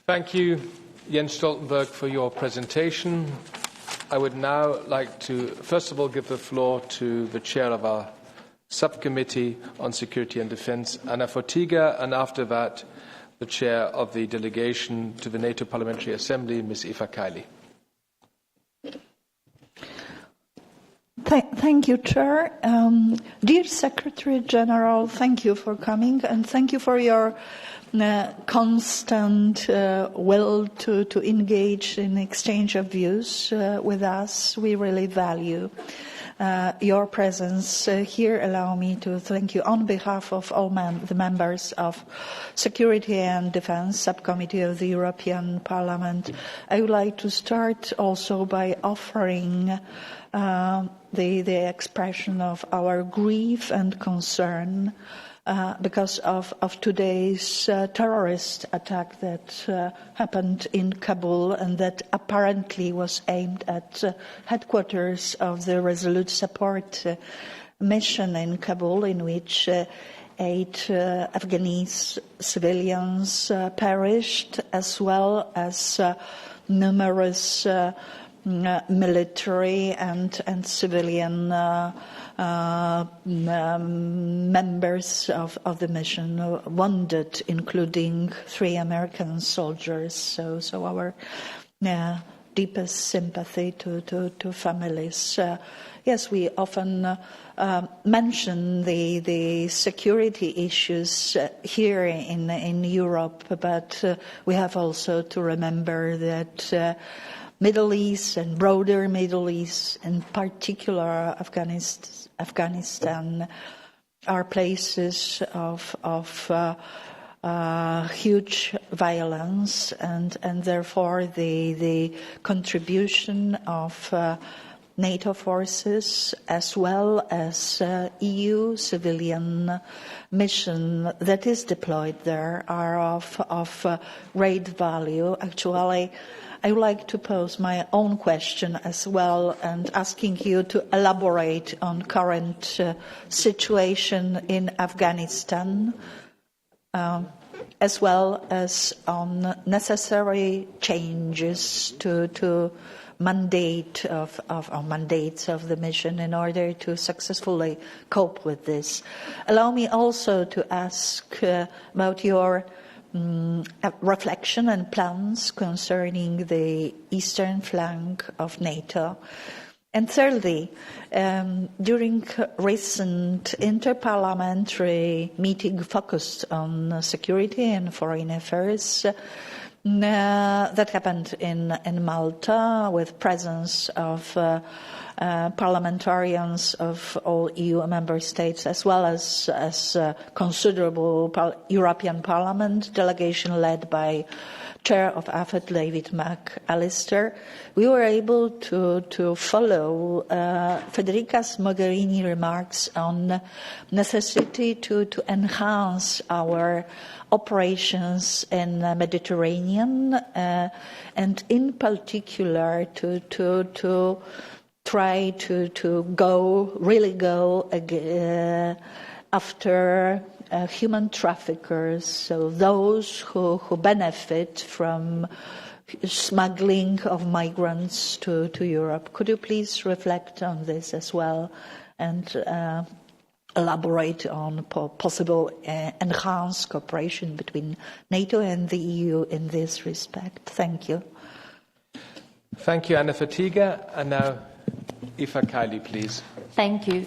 Thank you, Jens Stoltenberg, for your presentation. I would now like to, first of all, give the floor to the chair of our subcommittee on security and defence, Anna Fotyga, and after that, the chair of the delegation to the NATO Parliamentary Assembly, Ms. Eva Kaili. Thank you, Chair. Dear Secretary General, thank you for coming, and thank you for your constant will to engage in exchange of views with us. We really value your presence here. Allow me to thank you on behalf of all the members of Security and Defence Subcommittee of the European Parliament. I would like to start also by offering the expression of our grief and concern because of today's terrorist attack that happened in Kabul and that apparently was aimed at headquarters of the Resolute Support mission in Kabul, in which 8 Afghanese civilians perished, as well as numerous military and civilian members of the mission wounded, including 3 American soldiers. So our deepest sympathy to families. Yes, we often mention the security issues here in Europe, but we have also to remember that Middle East and broader Middle East, in particular Afghanistan, are places of huge violence, and therefore the contribution of NATO forces as well as EU civilian mission that is deployed there are of great value. Actually, I would like to pose my own question as well, and asking you to elaborate on current situation in Afghanistan, as well as on necessary changes to mandates of the mission in order to successfully cope with this. Allow me also to ask about your reflection and plans concerning the eastern flank of NATO. And thirdly, during recent interparliamentary meeting focused on security and foreign affairs that happened in Malta, with presence of parliamentarians of all EU member states, as well as considerable European Parliament delegation led by Chair of AFET, David McAllister, we were able to follow Federica Mogherini's remarks on necessity to enhance our operations in the Mediterranean, and in particular to try to really go after human traffickers, so those who benefit from smuggling of migrants to Europe. Could you please reflect on this as well and elaborate on possible enhanced cooperation between NATO and the EU in this respect? Thank you. Thank you, Anna Fotyga. And now, Eva Kaili, please. Thank you.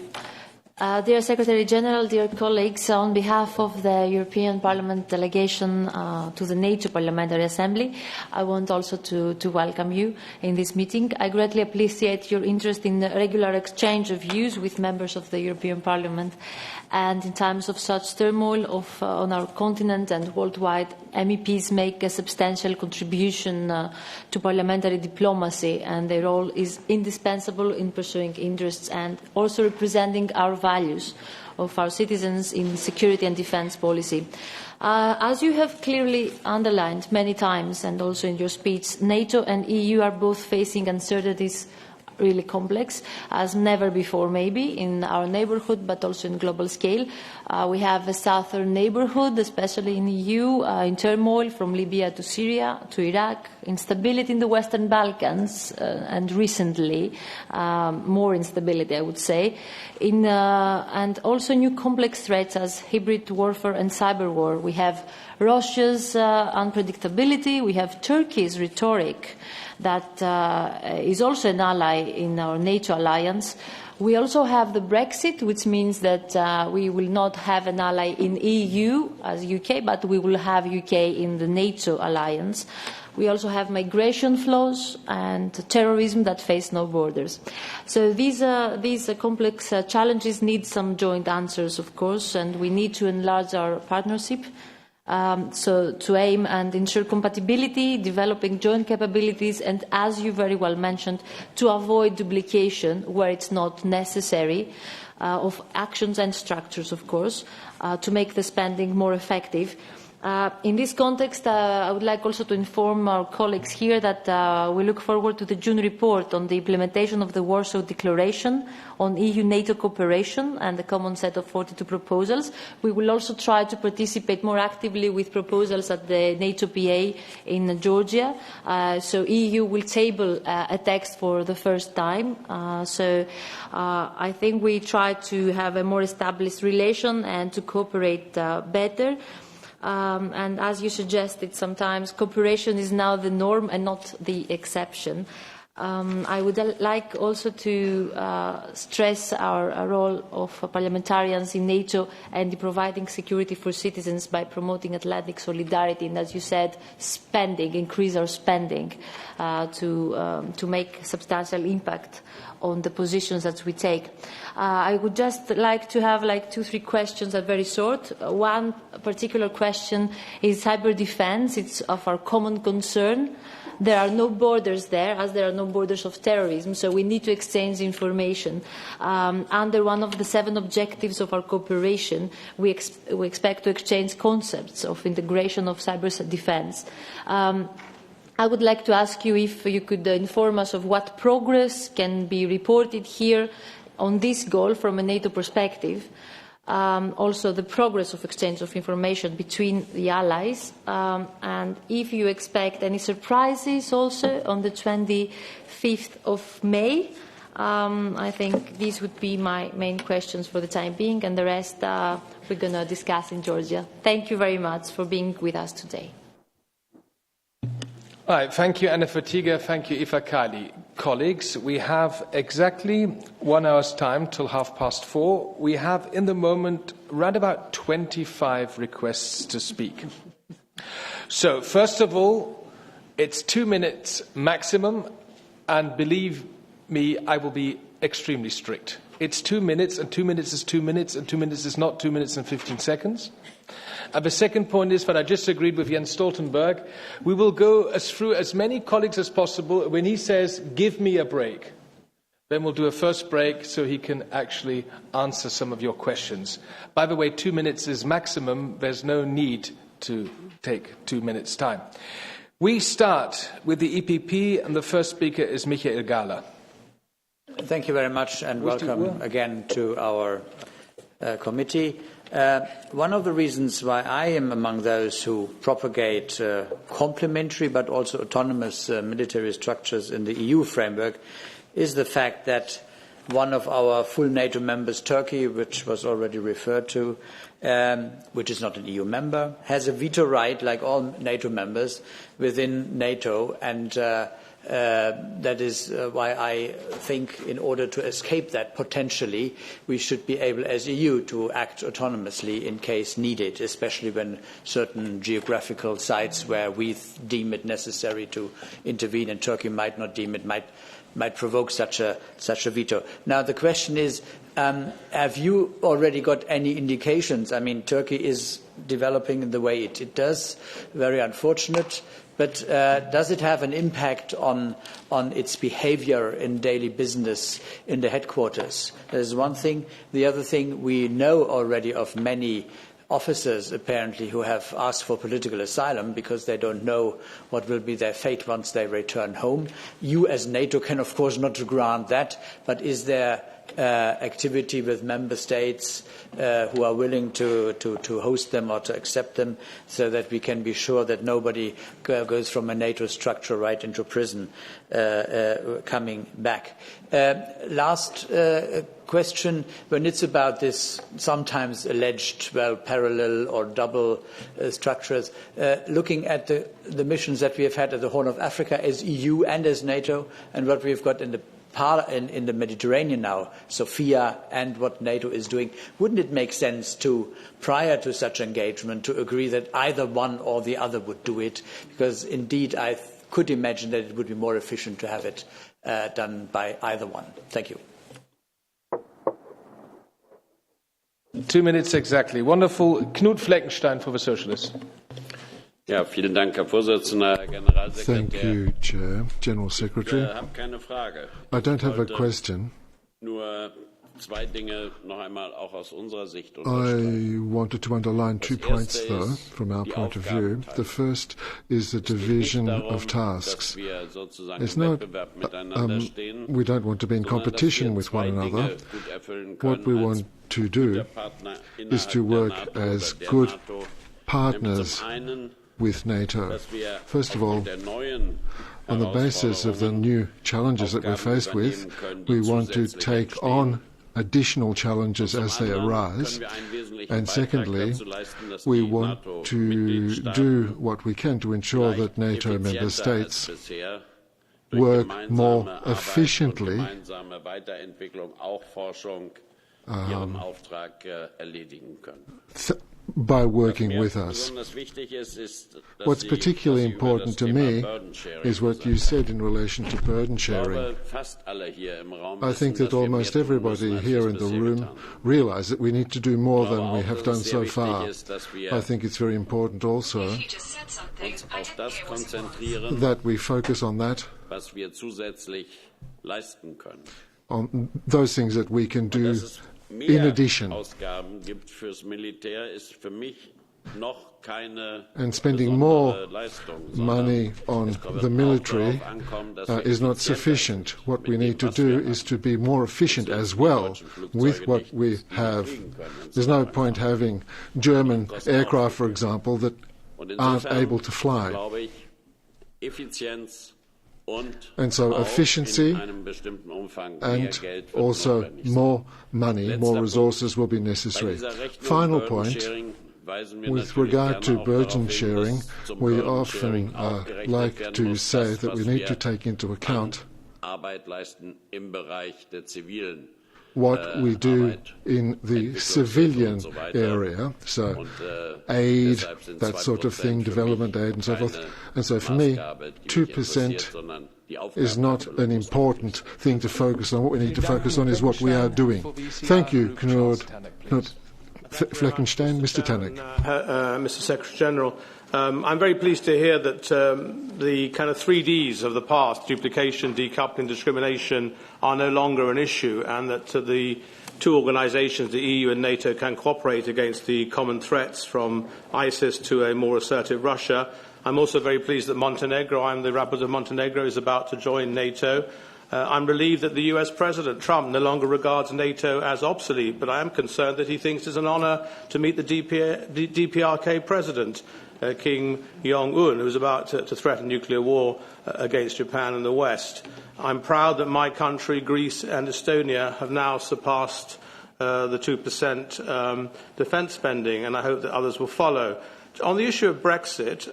Dear Secretary General, dear colleagues, on behalf of the European Parliament delegation to the NATO Parliamentary Assembly, I want also to welcome you in this meeting. I greatly appreciate your interest in the regular exchange of views with members of the European Parliament, and in times of such turmoil on our continent and worldwide, MEPs make a substantial contribution to parliamentary diplomacy, and their role is indispensable in pursuing interests and also representing our values of our citizens in security and defence policy. As you have clearly underlined many times, and also in your speech, NATO and EU are both facing uncertainties really complex, as never before maybe in our neighbourhood, but also in global scale. We have a southern neighbourhood, especially in the EU, in turmoil from Libya to Syria to Iraq, instability in the Western Balkans, and recently more instability, I would say, and also new complex threats as hybrid warfare and cyber war. We have Russia's unpredictability, we have Turkey's rhetoric that is also an ally in our NATO alliance. We also have the Brexit, which means that we will not have an ally in EU as UK, but we will have UK in the NATO alliance. We also have migration flows and terrorism that face no borders. So these complex challenges need some joint answers, of course, and we need to enlarge our partnership. So to aim and ensure compatibility, developing joint capabilities, and as you very well mentioned, to avoid duplication where it's not necessary of actions and structures, of course, to make the spending more effective. In this context, I would like also to inform our colleagues here that we look forward to the June report on the implementation of the Warsaw Declaration on EU-NATO cooperation and the common set of 42 proposals. We will also try to participate more actively with proposals at the NATO PA in Georgia. So EU will table a text for the first time. So I think we try to have a more established relation and to cooperate better. And as you suggested, sometimes cooperation is now the norm and not the exception. I would like also to stress our role of parliamentarians in NATO and in providing security for citizens by promoting Atlantic solidarity and, as you said, spending, increase our spending to make substantial impact on the positions that we take. I would just like to have 2-3 questions that are very short. One particular question is cyber defense. It's of our common concern. There are no borders there, as there are no borders of terrorism, so we need to exchange information. Under one of the 7 objectives of our cooperation, we expect to exchange concepts of integration of cyber defense. I would like to ask you if you could inform us of what progress can be reported here on this goal from a NATO perspective. Also the progress of exchange of information between the allies, and if you expect any surprises also on the 25th of May. I think these would be my main questions for the time being, and the rest we're going to discuss in Georgia. Thank you very much for being with us today. All right, thank you, Anna Fatiga. Thank you, Ifa Kali. Colleagues, we have exactly 1 hour's time till 4:30. We have, in the moment, around about 25 requests to speak. So, first of all, it's 2 minutes maximum, and believe me, I will be extremely strict. It's 2 minutes, and 2 minutes is 2 minutes, and 2 minutes is not 2 minutes and 15 seconds. And the second point is that I just agreed with Jens Stoltenberg. We will go through as many colleagues as possible. When he says, give me a break, then we'll do a first break so he can actually answer some of your questions. By the way, 2 minutes is maximum. There's no need to take 2 minutes' time. We start with the EPP, and the first speaker is Michael Gahler. Thank you very much, and welcome again to our committee. One of the reasons why I am among those who propagate complementary but also autonomous military structures in the EU framework is the fact that one of our full NATO members, Turkey, which was already referred to, which is not an EU member, has a veto right, like all NATO members, within NATO, and that is why I think in order to escape that potentially, we should be able as EU to act autonomously in case needed, especially when certain geographical sites where we deem it necessary to intervene and Turkey might not deem it might provoke such a veto. Now the question is, have you already got any indications? I mean, Turkey is developing in the way it does, very unfortunate. But does it have an impact on its behavior in daily business in the headquarters? That is one thing. The other thing, we know already of many officers, apparently, who have asked for political asylum because they don't know what will be their fate once they return home. You, as NATO, can, of course, not grant that, but is there activity with member states who are willing to host them or to accept them, so that we can be sure that nobody goes from a NATO structure right into prison coming back? Last question, when it's about this sometimes alleged, parallel or double structures, looking at the missions that we have had at the Horn of Africa as EU and as NATO, and what we've got in the Mediterranean now, Sophia, and what NATO is doing, wouldn't it make sense to, prior to such engagement, to agree that either one or the other would do it? Because indeed, I could imagine that it would be more efficient to have it done by either one. Thank you. 2 minutes exactly. Wonderful. Knut Fleckenstein for the Socialists. Ja, vielen Dank, Herr Vorsitzender, Herr Generalsekretär. Thank you, Chair, General Secretary. Ich habe keine Frage. I don't have a question. Nur zwei Dinge noch einmal auch aus unserer Sicht I unterstreichen. wanted to underline 2 points, though, from our point of view. The first is the division of tasks. It's not, we don't want to be in competition with one another. What we want to do is to work as good partners with NATO. First of all, on the basis of the new challenges that we're faced with, we want to take on additional challenges as they arise. And secondly, we want to do what we can to ensure that NATO member states work more efficiently by working with us. What's particularly important to me is what you said in relation to burden sharing. I think that almost everybody here in the room realises that we need to do more than we have done so far. I think it's very important also that we focus on that, on those things that we can do in addition. And spending more money on the military is not sufficient. What we need to do is to be more efficient as well with what we have. There's no point having German aircraft, for example, that aren't able to fly. And so efficiency and also more money, more resources will be necessary. Final point, with regard to burden sharing, we often like to say that we need to take into account what we do in the civilian area, so aid, that sort of thing, development aid and so forth. And so for me, 2% is not an important thing to focus on. What we need to focus on is what we are doing. Thank you, Knut Fleckenstein. Mr. Tannock. Mr. Secretary General, I'm very pleased to hear that the kind of 3 Ds of the past, duplication, decoupling, discrimination, are no longer an issue, and that the two organisations, the EU and NATO, can cooperate against the common threats from ISIS to a more assertive Russia. I'm also very pleased that Montenegro, I'm the rapporteur of Montenegro, is about to join NATO. I'm relieved that the US President Trump no longer regards NATO as obsolete, but I am concerned that he thinks it's an honour to meet the DPRK President, Kim Jong-un, who is about to threaten nuclear war against Japan and the West. I'm proud that my country, Greece and Estonia, have now surpassed the 2% defence spending, and I hope that others will follow. On the issue of Brexit,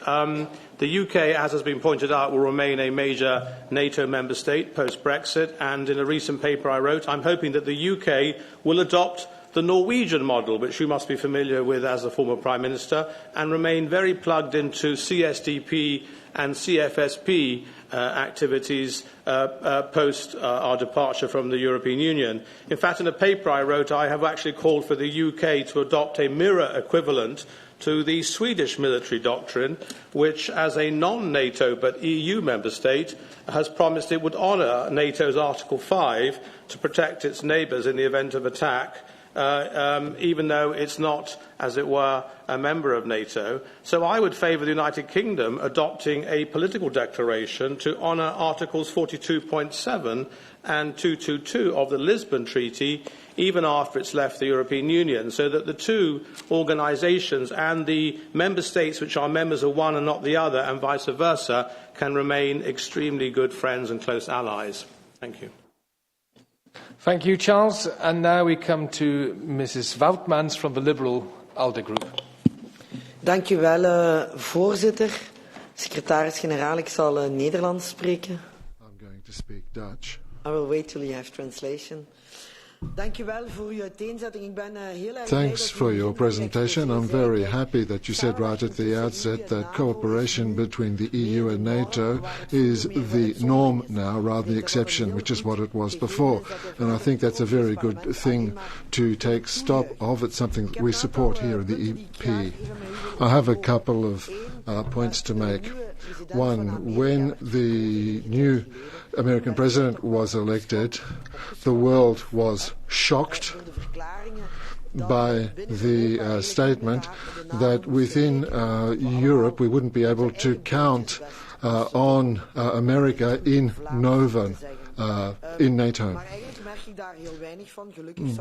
the UK, as has been pointed out, will remain a major NATO member state post-Brexit, and in a recent paper I wrote, I'm hoping that the UK will adopt the Norwegian model, which you must be familiar with as a former Prime Minister, and remain very plugged into CSDP and CFSP activities post our departure from the European Union. In fact, in a paper I wrote, I have actually called for the UK to adopt a mirror equivalent to the Swedish military doctrine, which, as a non-NATO but EU member state, has promised it would honour NATO's Article 5 to protect its neighbours in the event of attack, even though it's not, as it were, a member of NATO. So I would favour the United Kingdom adopting a political declaration to honour Articles 42.7 and 222 of the Lisbon Treaty, even after it's left the European Union, so that the two organisations and the member states which are members of one and not the other, and vice versa, can remain extremely good friends and close allies. Thank you. Thank you, Charles. And now we come to Mrs. Woutmans from the Liberal ALDE Group. Dank u wel, voorzitter. Secretaris-generaal, ik zal Nederlands spreken. I'm going to speak Dutch. I will wait till you have translation. Thanks for your presentation. I'm very happy that you said right at the outset that cooperation between the EU and NATO is the norm now rather than the exception, which is what it was before. And I think that's a very good thing to take stock of. It's something that we support here in the EP. I have a couple of points to make. One, when the new American president was elected, the world was shocked by the statement that within Europe we wouldn't be able to count on America in NATO.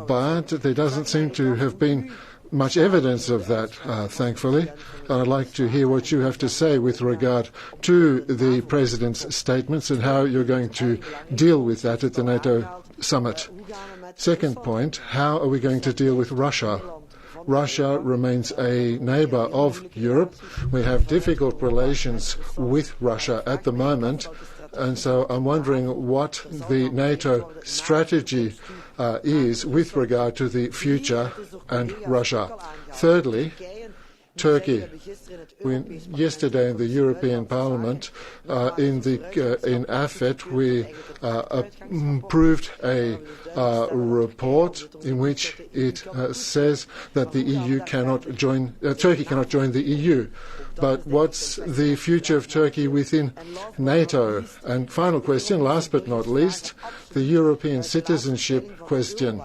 But there doesn't seem to have been much evidence of that, thankfully. I'd like to hear what you have to say with regard to the President's statements and how you're going to deal with that at the NATO summit. Second point, how are we going to deal with Russia? Russia remains a neighbour of Europe. We have difficult relations with Russia at the moment, and so I'm wondering what the NATO strategy is with regard to the future and Russia. Thirdly, Turkey. Yesterday in the European Parliament, in AFET, we approved a report in which it says that the EU cannot join, Turkey cannot join the EU. But what's the future of Turkey within NATO? And final question, last but not least, the European citizenship question.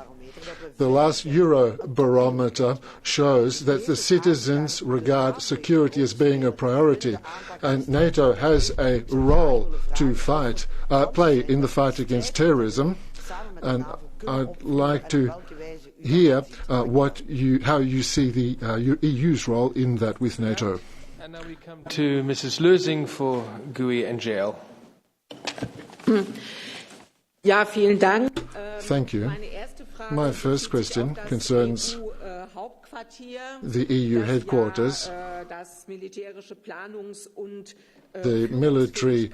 The last Eurobarometer shows that the citizens regard security as being a priority, and NATO has a role to play in the fight against terrorism. And I'd like to hear how you see the EU's role in that with NATO. And now we come to Mrs. Lösing for GUI NGL. Ja, vielen Dank. Thank you. My first question concerns the EU headquarters. The military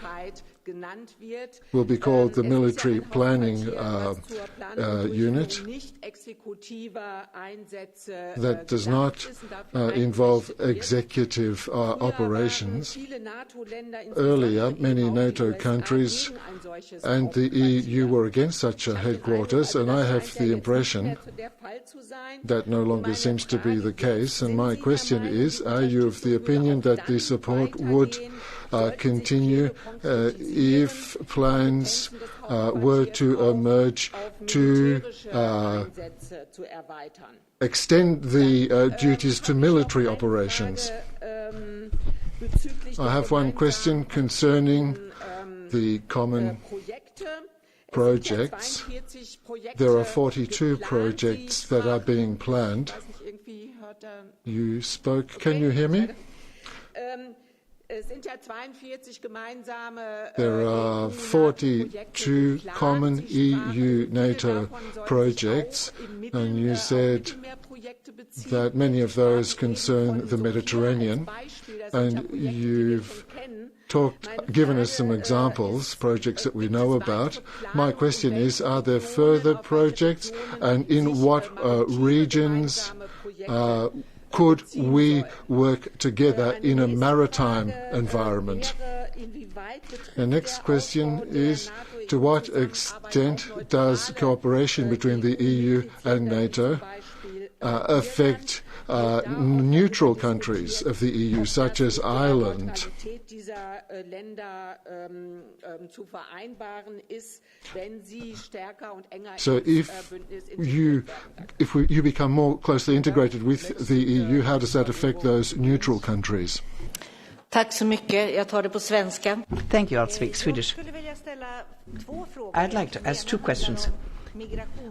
will be called the Military Planning Unit. That does not involve executive operations. Earlier, many NATO countries and the EU were against such a headquarters, and I have the impression that no longer seems to be the case. And my question is, are you of the opinion that the support would continue if plans were to emerge to extend the duties to military operations? I have one question concerning the common projects. There are 42 projects that are being planned. You spoke. Can you hear me? There are 42 common EU-NATO projects, and you said that many of those concern the Mediterranean, and you've given us some examples, projects that we know about. My question is, are there further projects, and in what regions could we work together in a maritime environment? The next question is, to what extent does cooperation between the EU and NATO affect neutral countries of the EU, such as Ireland. So if you become more closely integrated with the EU, how does that affect those neutral countries? Thank you. I'll speak Swedish. I'd like to ask two questions.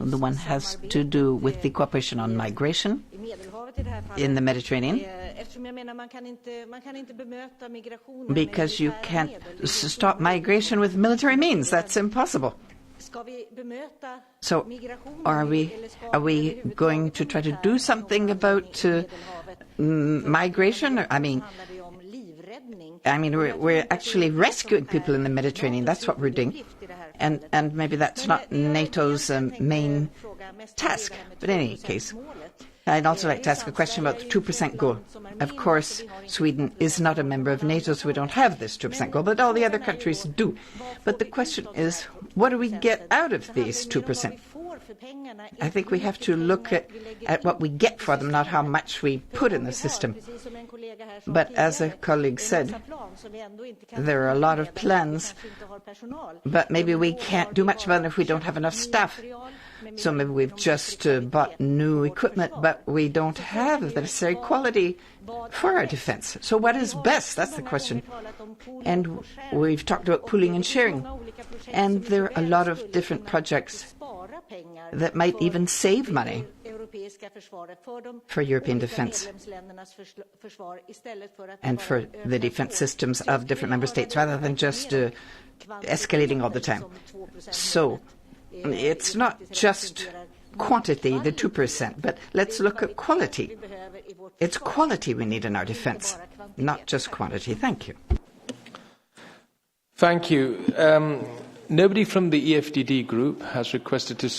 The one has to do with the cooperation on migration in the Mediterranean, because you can't stop migration with military means. That's impossible. So are we going to try to do something about migration? I mean, we're actually rescuing people in the Mediterranean. That's what we're doing. And maybe that's not NATO's main task. But in any case, I'd also like to ask a question about the 2% goal. Of course, Sweden is not a member of NATO, so we don't have this 2% goal, but all the other countries do. But the question is, what do we get out of these 2%? I think we have to look at what we get for them, not how much we put in the system. But as a colleague said, there are a lot of plans, but maybe we can't do much about it if we don't have enough staff. So maybe we've just bought new equipment, but we don't have the necessary quality for our defense. So what is best? That's the question. And we've talked about pooling and sharing. And there are a lot of different projects that might even save money for European defense and for the defense systems of different member states, rather than just escalating all the time. So it's not just quantity, the 2%, but let's look at quality. It's quality we need in our defense, not just quantity. Thank you. Thank you. Nobody from the EFDD group has requested to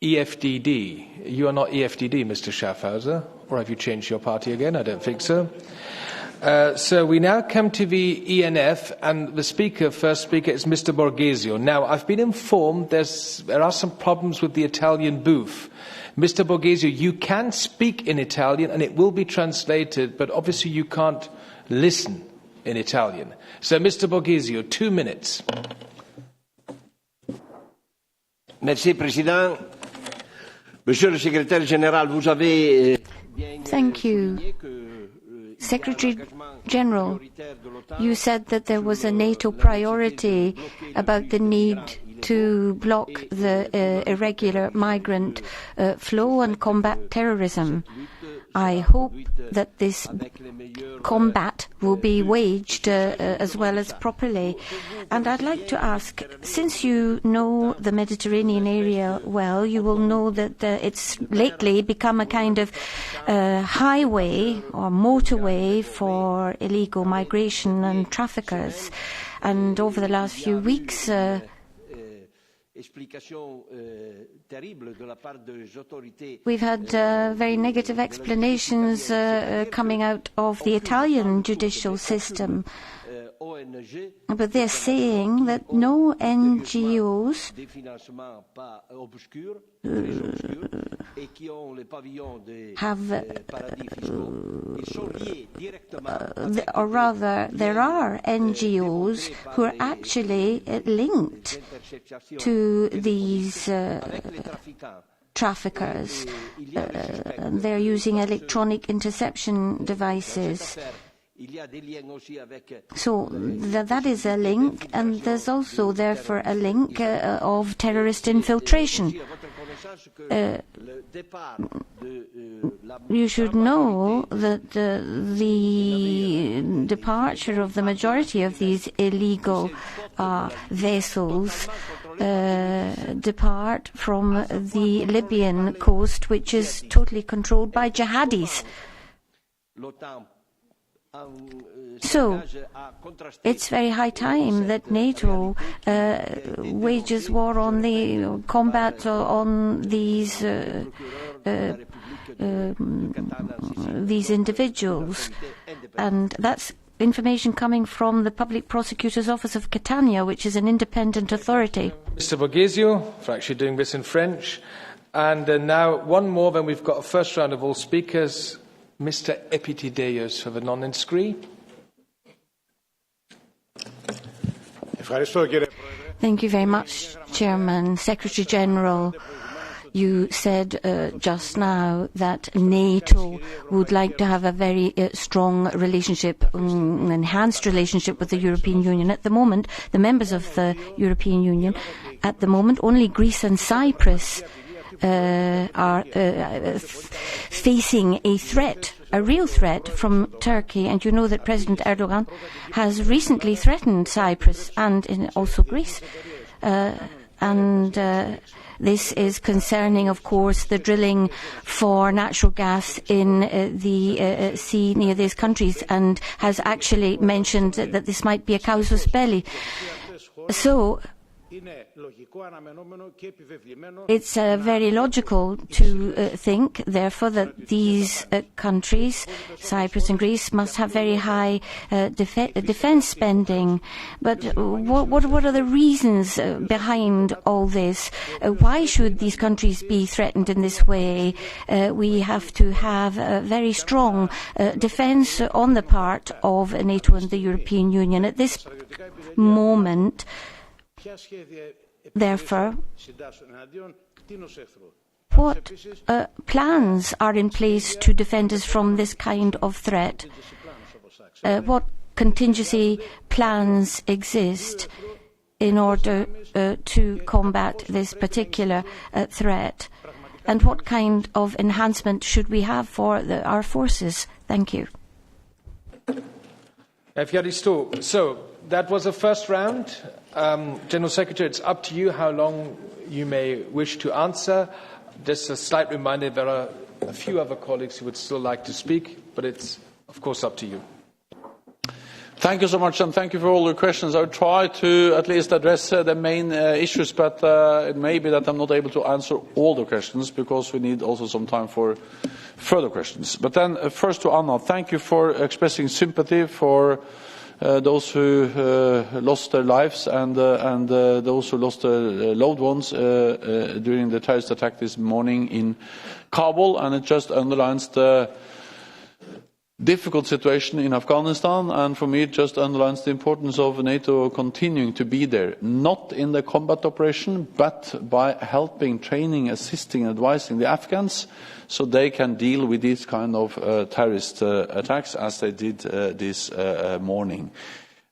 EFDD. You are not EFDD, Mr. Schaffhauser, or have you changed your party again? I don't think so. So we now come to the ENF, and the first speaker is Mr. Borghesio. Now, I've been informed there are some problems with the Italian booth. Mr. Borghesio, you can speak in Italian, and it will be translated, but obviously you can't listen in Italian. So, Mr. Borghesio, 2 minutes. Merci, Président. Monsieur le Secrétaire Général, vous avez... Thank you. Secretary General, you said that there was a NATO priority about the need to block the irregular migrant flow and combat terrorism. I hope that this combat will be waged as well as properly. And I'd like to ask, since you know the Mediterranean area well, you will know that it's lately become a kind of highway or motorway for illegal migration and traffickers. And over the last few weeks, we've had very negative explanations coming out of the Italian judicial system. But they're saying that no NGOs or rather, there are NGOs who are actually linked to these traffickers. They're using electronic interception devices. So that is a link, and there's also therefore a link of terrorist infiltration. You should know that the departure of the majority of these illegal vessels depart from the Libyan coast, which is totally controlled by jihadis. So, it's very high time that NATO wages war on the combat on these individuals, and that's information coming from the Public Prosecutor's Office of Catania, which is an independent authority. Mr. Borghesio, for actually doing this in French. And now one more, then we've got a first round of all speakers. Mr. Epitideos for the non-inscrit. Thank you very much, Chairman. Secretary General, you said just now that NATO would like to have a very strong relationship, an enhanced relationship with the European Union. At the moment, the members of the European Union, at the moment, only Greece and Cyprus are facing a threat, a real threat from Turkey. And you know that President Erdogan has recently threatened Cyprus and also Greece. This is concerning, of course, the drilling for natural gas in the sea near these countries, and has actually mentioned that this might be a casus belli. So it's very logical to think, therefore, that these countries, Cyprus and Greece, must have very high defence spending. But what are the reasons behind all this? Why should these countries be threatened in this way? We have to have a very strong defence on the part of NATO and the European Union. At this moment, therefore, what plans are in place to defend us from this kind of threat? What contingency plans exist in order to combat this particular threat? And what kind of enhancement should we have for our forces? Thank you. So that was the first round. General Secretary, it's up to you how long you may wish to answer. Just a slight reminder, there are a few other colleagues who would still like to speak, but it's, of course, up to you. Thank you so much, and thank you for all your questions. I will try to at least address the main issues, but it may be that I'm not able to answer all the questions, because we need also some time for further questions. But then, first to Anna, thank you for expressing sympathy for those who lost their lives and those who lost their loved ones during the terrorist attack this morning in Kabul, and it just underlines the difficult situation in Afghanistan, and for me it just underlines the importance of NATO continuing to be there, not in the combat operation, but by helping, training, assisting, advising the Afghans so they can deal with these kind of terrorist attacks as they did this morning.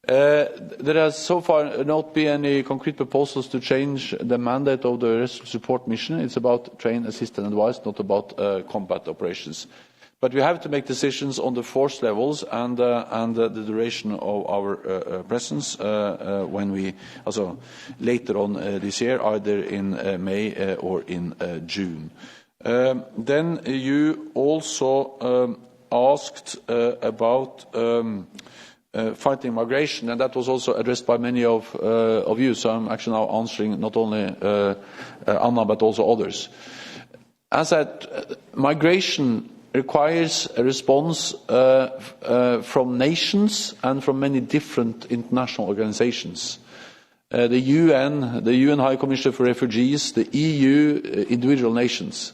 There has so far not been any concrete proposals to change the mandate of the rescue support mission. It's about train, assist and advise, not about combat operations. But we have to make decisions on the force levels and the duration of our presence when we, also later on this year, either in May or in June. Then you also asked about fighting migration, and that was also addressed by many of you. So I'm actually now answering not only Anna but also others. As said, migration requires a response from nations and from many different international organizations. The UN High Commissioner for Refugees, the EU, individual nations.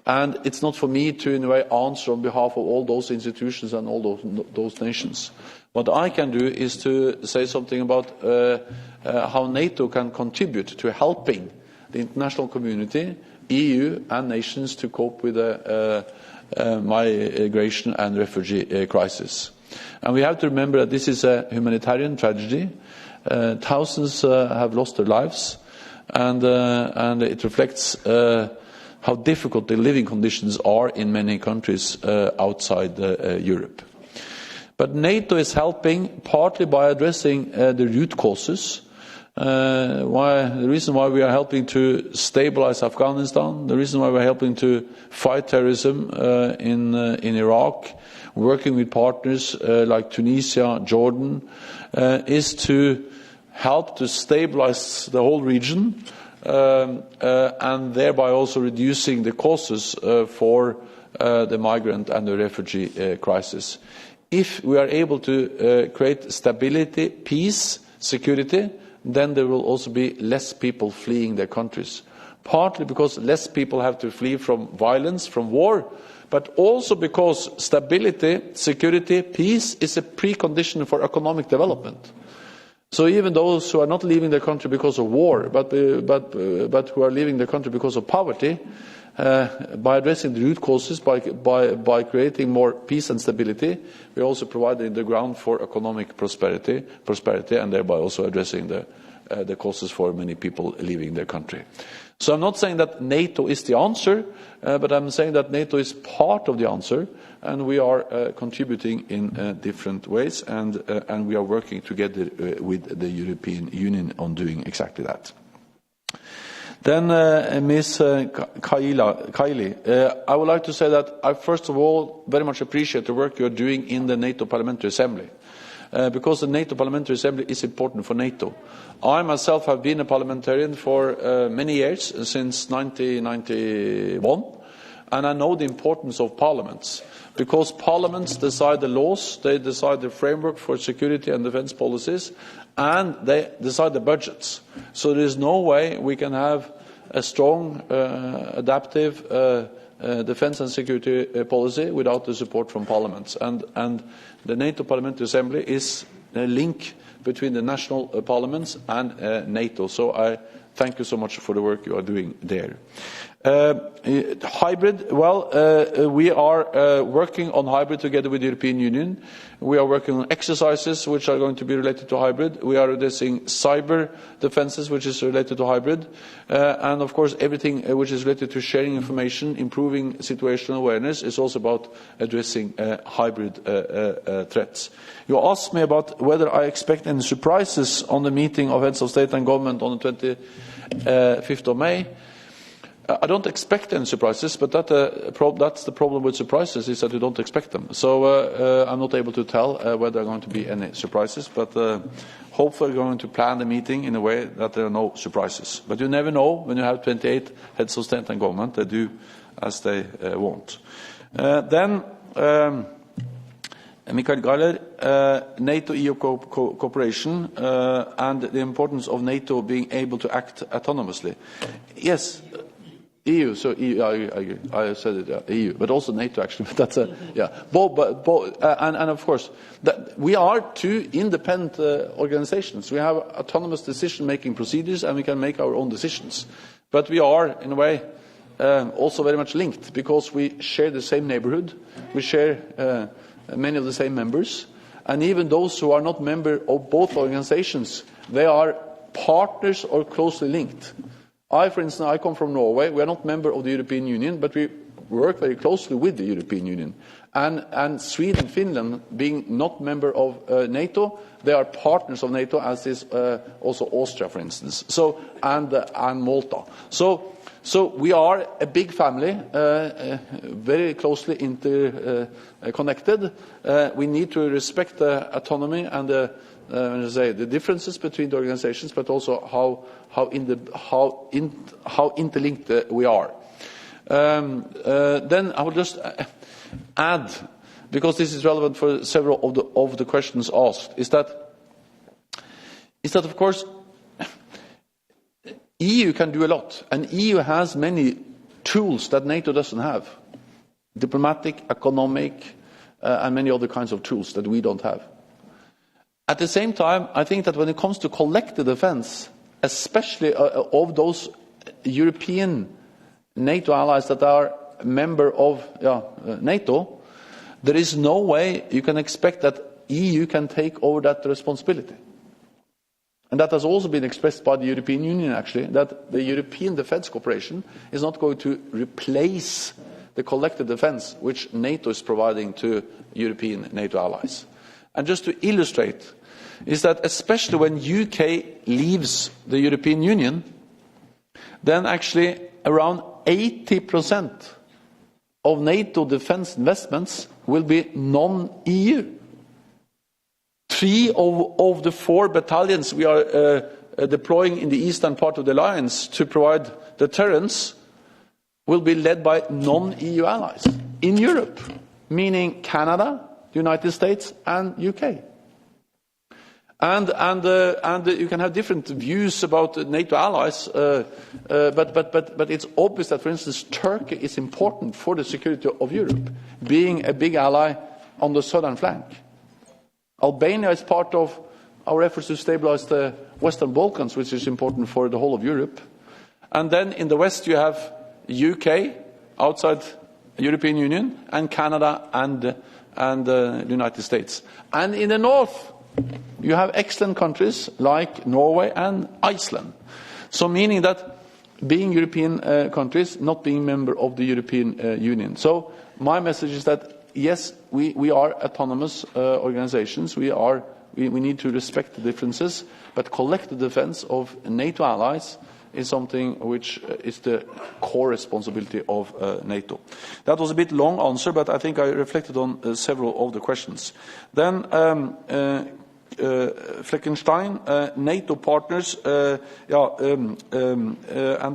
And it's not for me to, in a way, answer on behalf of all those institutions and all those nations. What I can do is to say something about how NATO can contribute to helping the international community, EU and nations to cope with the migration and refugee crisis. And we have to remember that this is a humanitarian tragedy. Thousands have lost their lives, and it reflects how difficult the living conditions are in many countries outside Europe. But NATO is helping partly by addressing the root causes. The reason why we are helping to stabilize Afghanistan, the reason why we are helping to fight terrorism in Iraq, working with partners like Tunisia, Jordan, is to help to stabilize the whole region and thereby also reducing the causes for the migrant and the refugee crisis. If we are able to create stability, peace, security, then there will also be less people fleeing their countries. partly because less people have to flee from violence, from war, but also because stability, security, peace is a precondition for economic development. So even those who are not leaving the country because of war, but who are leaving the country because of poverty, by addressing the root causes, by creating more peace and stability, we are also providing the ground for economic prosperity, and thereby also addressing the causes for many people leaving their country. So I'm not saying that NATO is the answer, but I'm saying that NATO is part of the answer, and we are contributing in different ways, and we are working together with the European Union on doing exactly that. Then, Ms. Kaili, I would like to say that I first of all very much appreciate the work you are doing in the NATO Parliamentary Assembly. Because the NATO Parliamentary Assembly is important for NATO. I myself have been a parliamentarian for many years, since 1991, and I know the importance of parliaments. Because parliaments decide the laws, they decide the framework for security and defence policies, and they decide the budgets. So there is no way we can have a strong, adaptive defence and security policy without the support from parliaments. And the NATO Parliamentary Assembly is a link between the national parliaments and NATO. So I thank you so much for the work you are doing there. Hybrid, well, we are working on hybrid together with the European Union. We are working on exercises which are going to be related to hybrid. We are addressing cyber defences, which is related to hybrid. And of course, everything which is related to sharing information, improving situational awareness, is also about addressing hybrid threats. You asked me about whether I expect any surprises on the meeting of heads of state and government on the 25th of May. I don't expect any surprises, but that's the problem with surprises, is that you don't expect them. So I'm not able to tell whether there are going to be any surprises, but hopefully we're going to plan the meeting in a way that there are no surprises. But you never know when you have 28 heads of state and government. They do as they want. Then, Michael Gahler, NATO-EU cooperation and the importance of NATO being able to act autonomously. Yes. EU, so EU, I said it, EU, but also NATO actually. But that's yeah. And of course, we are two independent organizations. We have autonomous decision-making procedures, and we can make our own decisions. But we are, in a way, also very much linked, because we share the same neighborhood, we share many of the same members, and even those who are not members of both organizations, they are partners or closely linked. For instance, I come from Norway. We are not member of the European Union, but we work very closely with the European Union. And Sweden and Finland, being not member of NATO, they are partners of NATO, as is also Austria, for instance. So and Malta. So we are a big family, very closely interconnected. We need to respect the autonomy and the differences between the organizations, but also how interlinked we are. Then I will just add, because this is relevant for several of the questions asked, is that of course EU can do a lot, and EU has many tools that NATO doesn't have: diplomatic, economic, and many other kinds of tools that we don't have. At the same time, I think that when it comes to collective defense, especially of those European NATO allies that are member of NATO, there is no way you can expect that EU can take over that responsibility. And that has also been expressed by the European Union, actually, that the European Defence Cooperation is not going to replace the collective defence which NATO is providing to European NATO allies. And just to illustrate, is that especially when UK leaves the European Union, then actually around 80% of NATO defence investments will be non-EU. 3 of the 4 battalions we are deploying in the eastern part of the alliance to provide deterrence will be led by non-EU allies in Europe, meaning Canada, the United States and UK. And you can have different views about NATO allies, but it's obvious that, for instance, Turkey is important for the security of Europe, being a big ally on the southern flank. Albania is part of our efforts to stabilize the Western Balkans, which is important for the whole of Europe. And then in the West you have UK, outside the European Union, and Canada and the United States. And in the North, you have excellent countries like Norway and Iceland. So meaning that being European countries, not being member of the European Union. So my message is that, yes, we are autonomous organizations. We need to respect the differences, but collective defense of NATO allies is something which is the core responsibility of NATO. That was a bit long answer, but I think I reflected on several of the questions. Then Fleckenstein, NATO partners, and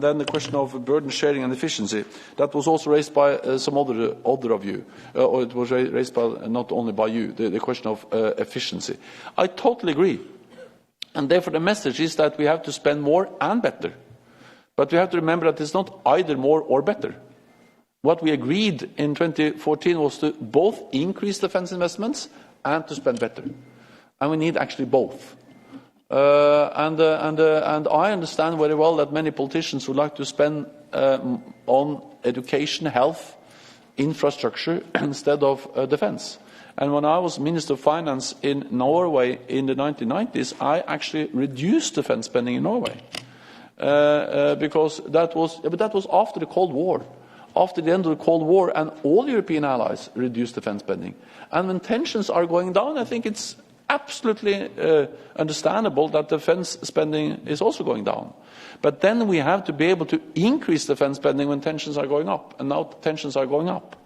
then the question of burden sharing and efficiency. That was also raised by some other of you, or it was raised by, not only by you, the question of efficiency. I totally agree. And therefore the message is that we have to spend more and better. But we have to remember that it's not either more or better. What we agreed in 2014 was to both increase defense investments and to spend better. And we need actually both. And I understand very well that many politicians would like to spend on education, health, infrastructure instead of defense. And when I was Minister of Finance in Norway in the 1990s, I actually reduced defense spending in Norway. Because that was after the Cold War. After the end of the Cold War, and all European allies reduced defense spending. And when tensions are going down, I think it's absolutely understandable that defense spending is also going down. But then we have to be able to increase defense spending when tensions are going up, and now tensions are going up.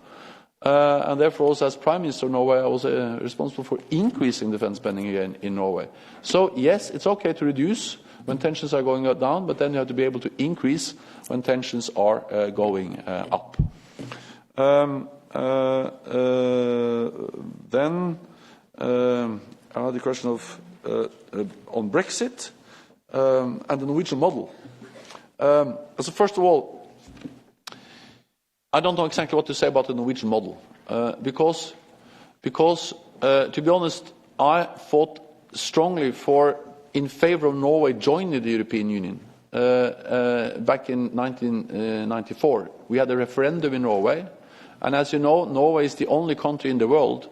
And therefore, also as Prime Minister of Norway, I was responsible for increasing defense spending again in Norway. So yes, it's okay to reduce when tensions are going down, but then you have to be able to increase when tensions are going up. Then the question of on Brexit and the Norwegian model. So first of all, I don't know exactly what to say about the Norwegian model because to be honest, I fought strongly in favor of Norway joining the European Union back in 1994. We had a referendum in Norway, and as you know, Norway is the only country in the world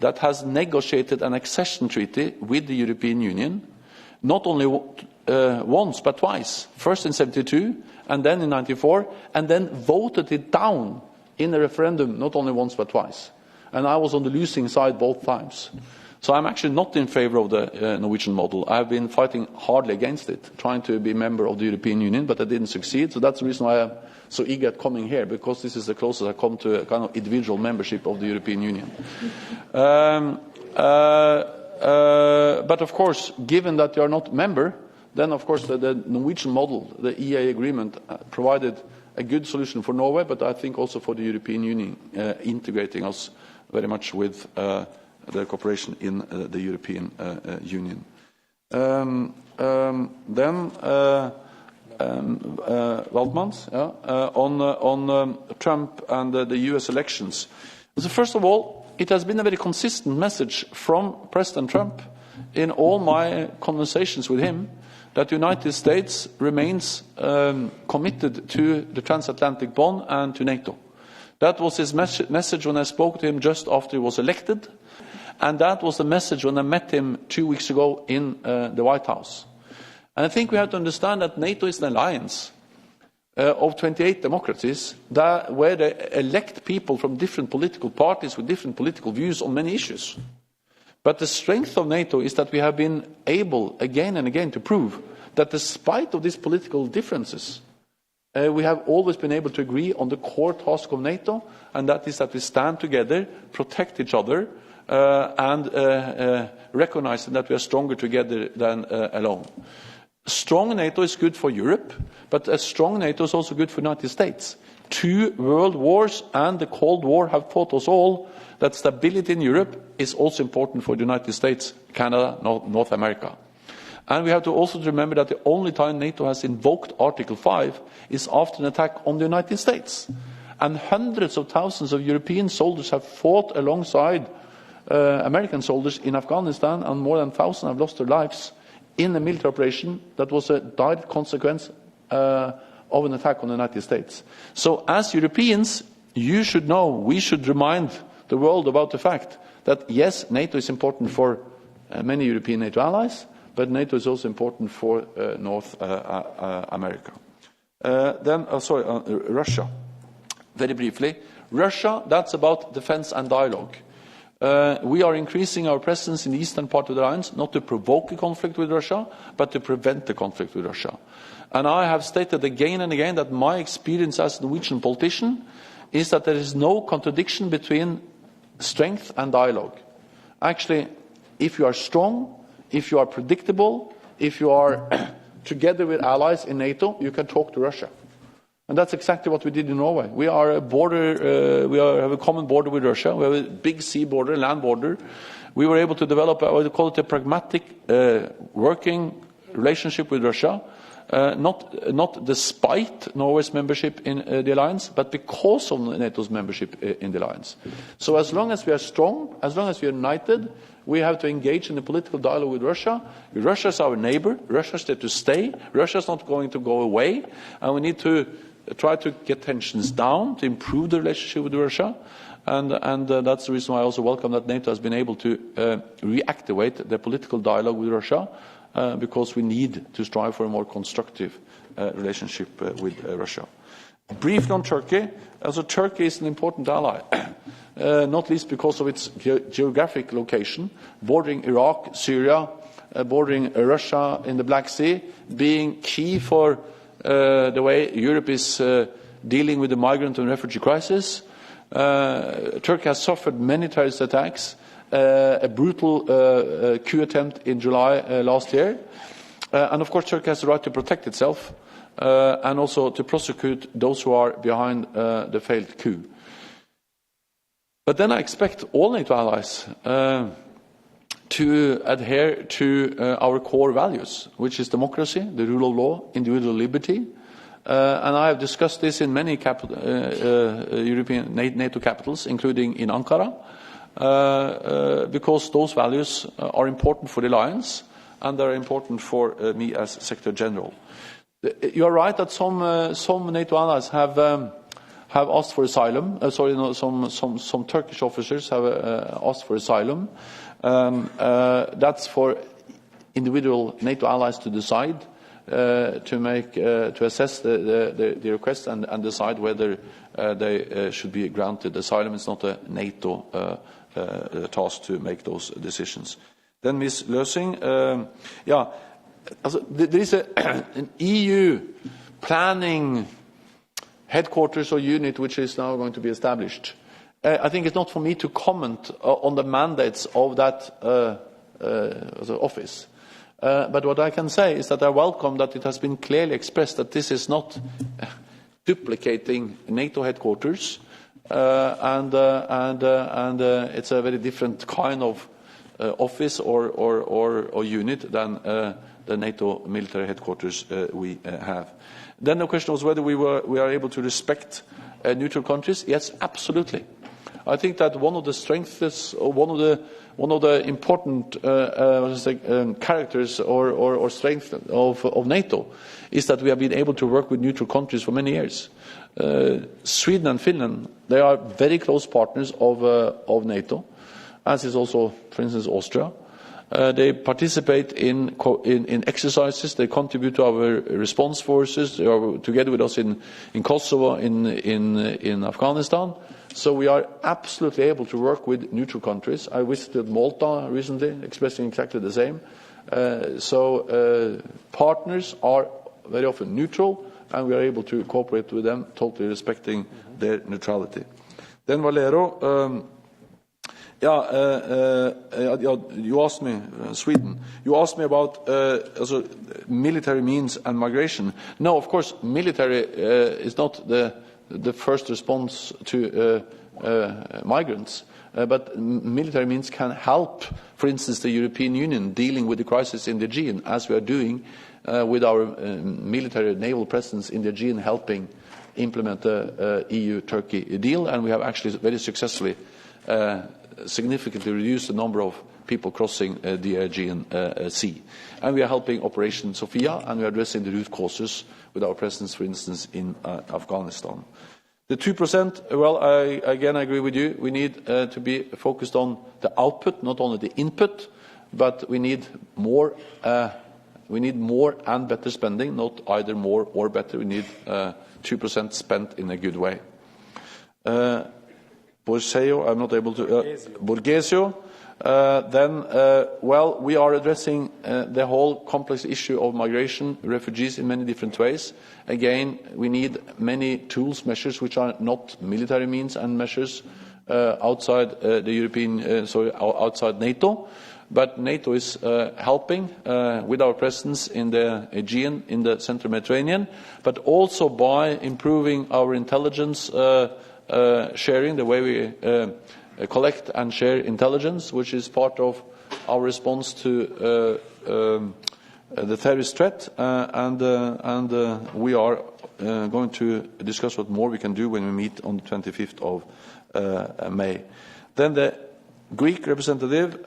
that has negotiated an accession treaty with the European Union, not only once but twice. First in 1972 and then in 1994, and then voted it down in a referendum not only once but twice. And I was on the losing side both times. So I'm actually not in favor of the Norwegian model. I've been fighting hardly against it, trying to be a member of the European Union, but I didn't succeed. So that's the reason why I'm so eager at coming here, because this is the closest I come to a kind of individual membership of the European Union. But of course, given that you are not a member, then of course the Norwegian model, the EA agreement, provided a good solution for Norway, but I think also for the European Union, integrating us very much with the cooperation in the European Union. Then Waldmans, on Trump and the US elections. So first of all, it has been a very consistent message from President Trump in all my conversations with him that the United States remains committed to the transatlantic bond and to NATO. That was his message when I spoke to him just after he was elected, and that was the message when I met him 2 weeks ago in the White House. And I think we have to understand that NATO is an alliance of 28 democracies where they elect people from different political parties with different political views on many issues. But the strength of NATO is that we have been able again and again to prove that despite of these political differences, we have always been able to agree on the core task of NATO, and that is that we stand together, protect each other, and recognize that we are stronger together than alone. Strong NATO is good for Europe, but a strong NATO is also good for the United States. 2 world wars and the Cold War have taught us all that stability in Europe is also important for the United States, Canada, North America. And we have to also remember that the only time NATO has invoked Article 5 is after an attack on the United States. And hundreds of thousands of European soldiers have fought alongside American soldiers in Afghanistan, and more than 1,000 have lost their lives in a military operation that was a direct consequence of an attack on the United States. So as Europeans, you should know, we should remind the world about the fact that yes, NATO is important for many European NATO allies, but NATO is also important for North America. Russia. Very briefly. Russia, that's about defense and dialogue. We are increasing our presence in the eastern part of the alliance, not to provoke a conflict with Russia, but to prevent the conflict with Russia. And I have stated again and again that my experience as a Norwegian politician is that there is no contradiction between strength and dialogue. Actually, if you are strong, if you are predictable, if you are together with allies in NATO, you can talk to Russia. And that's exactly what we did in Norway. We are a border, have a common border with Russia. We have a big sea border, land border. We were able to develop, I would call it a pragmatic working relationship with Russia, not despite Norway's membership in the alliance, but because of NATO's membership in the alliance. So as long as we are strong, as long as we are united, we have to engage in a political dialogue with Russia. Russia is our neighbor. Russia is there to stay. Russia is not going to go away. And we need to try to get tensions down, to improve the relationship with Russia. And that's the reason why I also welcome that NATO has been able to reactivate the political dialogue with Russia, because we need to strive for a more constructive relationship with Russia. Briefly on Turkey. Also, Turkey is an important ally, not least because of its geographic location, bordering Iraq, Syria, bordering Russia in the Black Sea, being key for the way Europe is dealing with the migrant and refugee crisis. Turkey has suffered many terrorist attacks, a brutal coup attempt in July last year. And of course, Turkey has the right to protect itself and also to prosecute those who are behind the failed coup. But then I expect all NATO allies to adhere to our core values, which is democracy, the rule of law, individual liberty. And I have discussed this in many European NATO capitals, including in Ankara, because those values are important for the alliance and they're important for me as Secretary General. You are right that some NATO allies have asked for asylum. Some Turkish officers have asked for asylum. That's for individual NATO allies to decide, to assess the request and decide whether they should be granted asylum. It's not a NATO task to make those decisions. Then Ms. Lösing, there is an EU planning headquarters or unit which is now going to be established. I think it's not for me to comment on the mandates of that office. But what I can say is that I welcome that it has been clearly expressed that this is not duplicating NATO headquarters, and it's a very different kind of office or unit than the NATO military headquarters we have. Then the question was whether we are able to respect neutral countries. Yes, absolutely. I think that one of the strengths, or one of the important characters or strength of NATO is that we have been able to work with neutral countries for many years. Sweden and Finland, they are very close partners of NATO, as is also, for instance, Austria. They participate in exercises. They contribute to our response forces. They are together with us in Kosovo, in Afghanistan. So we are absolutely able to work with neutral countries. I visited Malta recently, expressing exactly the same. So partners are very often neutral, and we are able to cooperate with them, totally respecting their neutrality. Then Valero. You asked me, Sweden. You asked me about military means and migration. No, of course, military is not the first response to migrants. but military means can help, for instance, the European Union dealing with the crisis in the Aegean, as we are doing with our military naval presence in the Aegean, helping implement the EU-Turkey deal, and we have actually very successfully significantly reduced the number of people crossing the Aegean Sea. And we are helping Operation Sophia, and we are addressing the root causes with our presence, for instance, in Afghanistan. The 2%, well, I agree with you. We need to be focused on the output, not only the input, but we need more and better spending, not either more or better. We need 2% spent in a good way. Borgesio, I'm not able to. Borgesio. Well, we are addressing the whole complex issue of migration, refugees in many different ways. Again, we need many tools, measures which are not military means and measures outside outside NATO. But NATO is helping with our presence in the Aegean, in the Central Mediterranean, but also by improving our intelligence sharing, the way we collect and share intelligence, which is part of our response to the terrorist threat, and we are going to discuss what more we can do when we meet on the 25th of May. Then the Greek representative,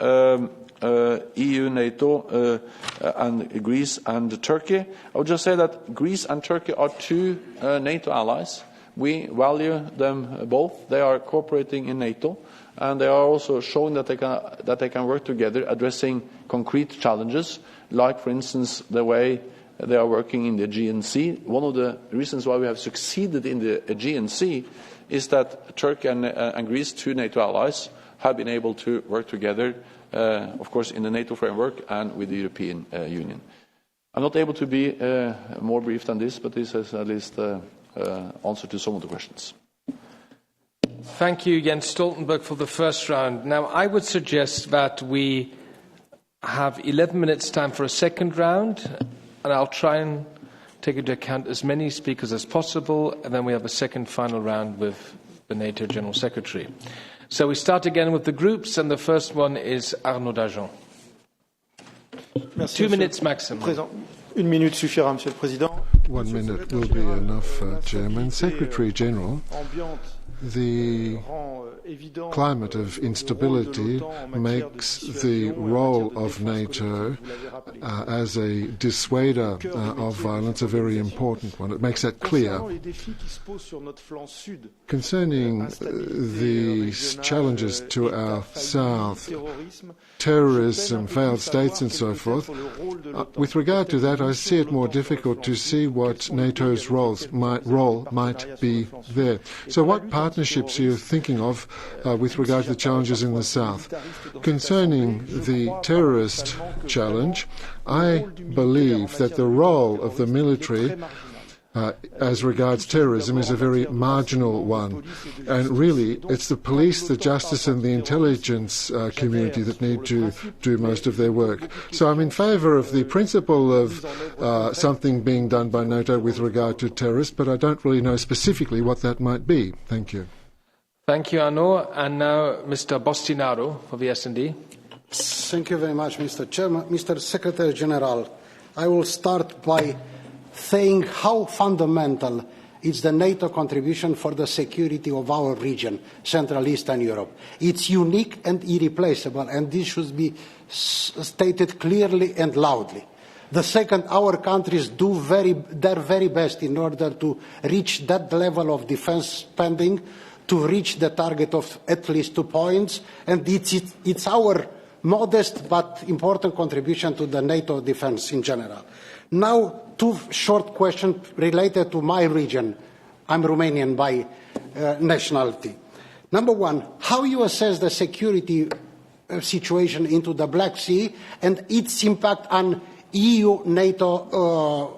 EU, NATO, and Greece and Turkey. I would just say that Greece and Turkey are two NATO allies. We value them both. They are cooperating in NATO, and they are also showing that they can work together, addressing concrete challenges, like, for instance, the way they are working in the Aegean Sea. One of the reasons why we have succeeded in the Aegean Sea is that Turkey and Greece, two NATO allies, have been able to work together, of course, in the NATO framework and with the European Union. I'm not able to be more brief than this, but this is at least answer to some of the questions. Thank you, Jens Stoltenberg, for the first round. Now, I would suggest that we have 11 minutes time for a second round, and I'll try and take into account as many speakers as possible, and then we have a second final round with the NATO General Secretary. So we start again with the groups, and the first one is Arnaud Danjean. 2 minutes maximum. 1 minute suffira, Monsieur le Président. 1 minute will be enough, Chairman. Secretary General, the climate of instability makes the role of NATO as a dissuader of violence a very important one. It makes that clear. Concerning the challenges to our south, terrorism, failed states and so forth, with regard to that, I see it more difficult to see what NATO's role might be there. So what partnerships are you thinking of with regard to the challenges in the south? Concerning the terrorist challenge, I believe that the role of the military as regards terrorism is a very marginal one. And really, it's the police, the justice and the intelligence community that need to do most of their work. So I'm in favour of the principle of something being done by NATO with regard to terrorists, but I don't really know specifically what that might be. Thank you. Thank you, Arnaud. And now Mr. Bostinaro for the S&D. Thank you very much, Mr. Chairman. Mr. Secretary General, I will start by saying how fundamental is the NATO contribution for the security of our region, Central Eastern Europe. It's unique and irreplaceable, and this should be stated clearly and loudly. The second, our countries do their very best in order to reach that level of defence spending, to reach the target of at least 2 points, and it's our modest but important contribution to the NATO defence in general. Now, 2 short questions related to my region. I'm Romanian by nationality. Number 1, how you assess the security situation into the Black Sea and its impact on EU-NATO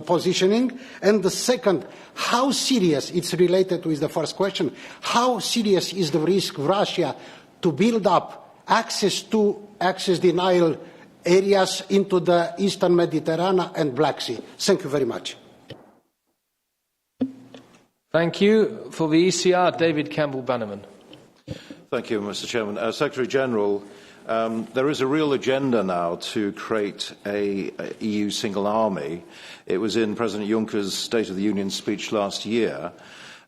positioning? And the second, how serious, it's related with the first question, how serious is the risk of Russia to build up access denial areas into the Eastern Mediterranean and Black Sea? Thank you very much. Thank you. For the ECR, David Campbell-Bannerman. Thank you, Mr. Chairman. Secretary General, there is a real agenda now to create a EU single army. It was in President Juncker's State of the Union speech last year.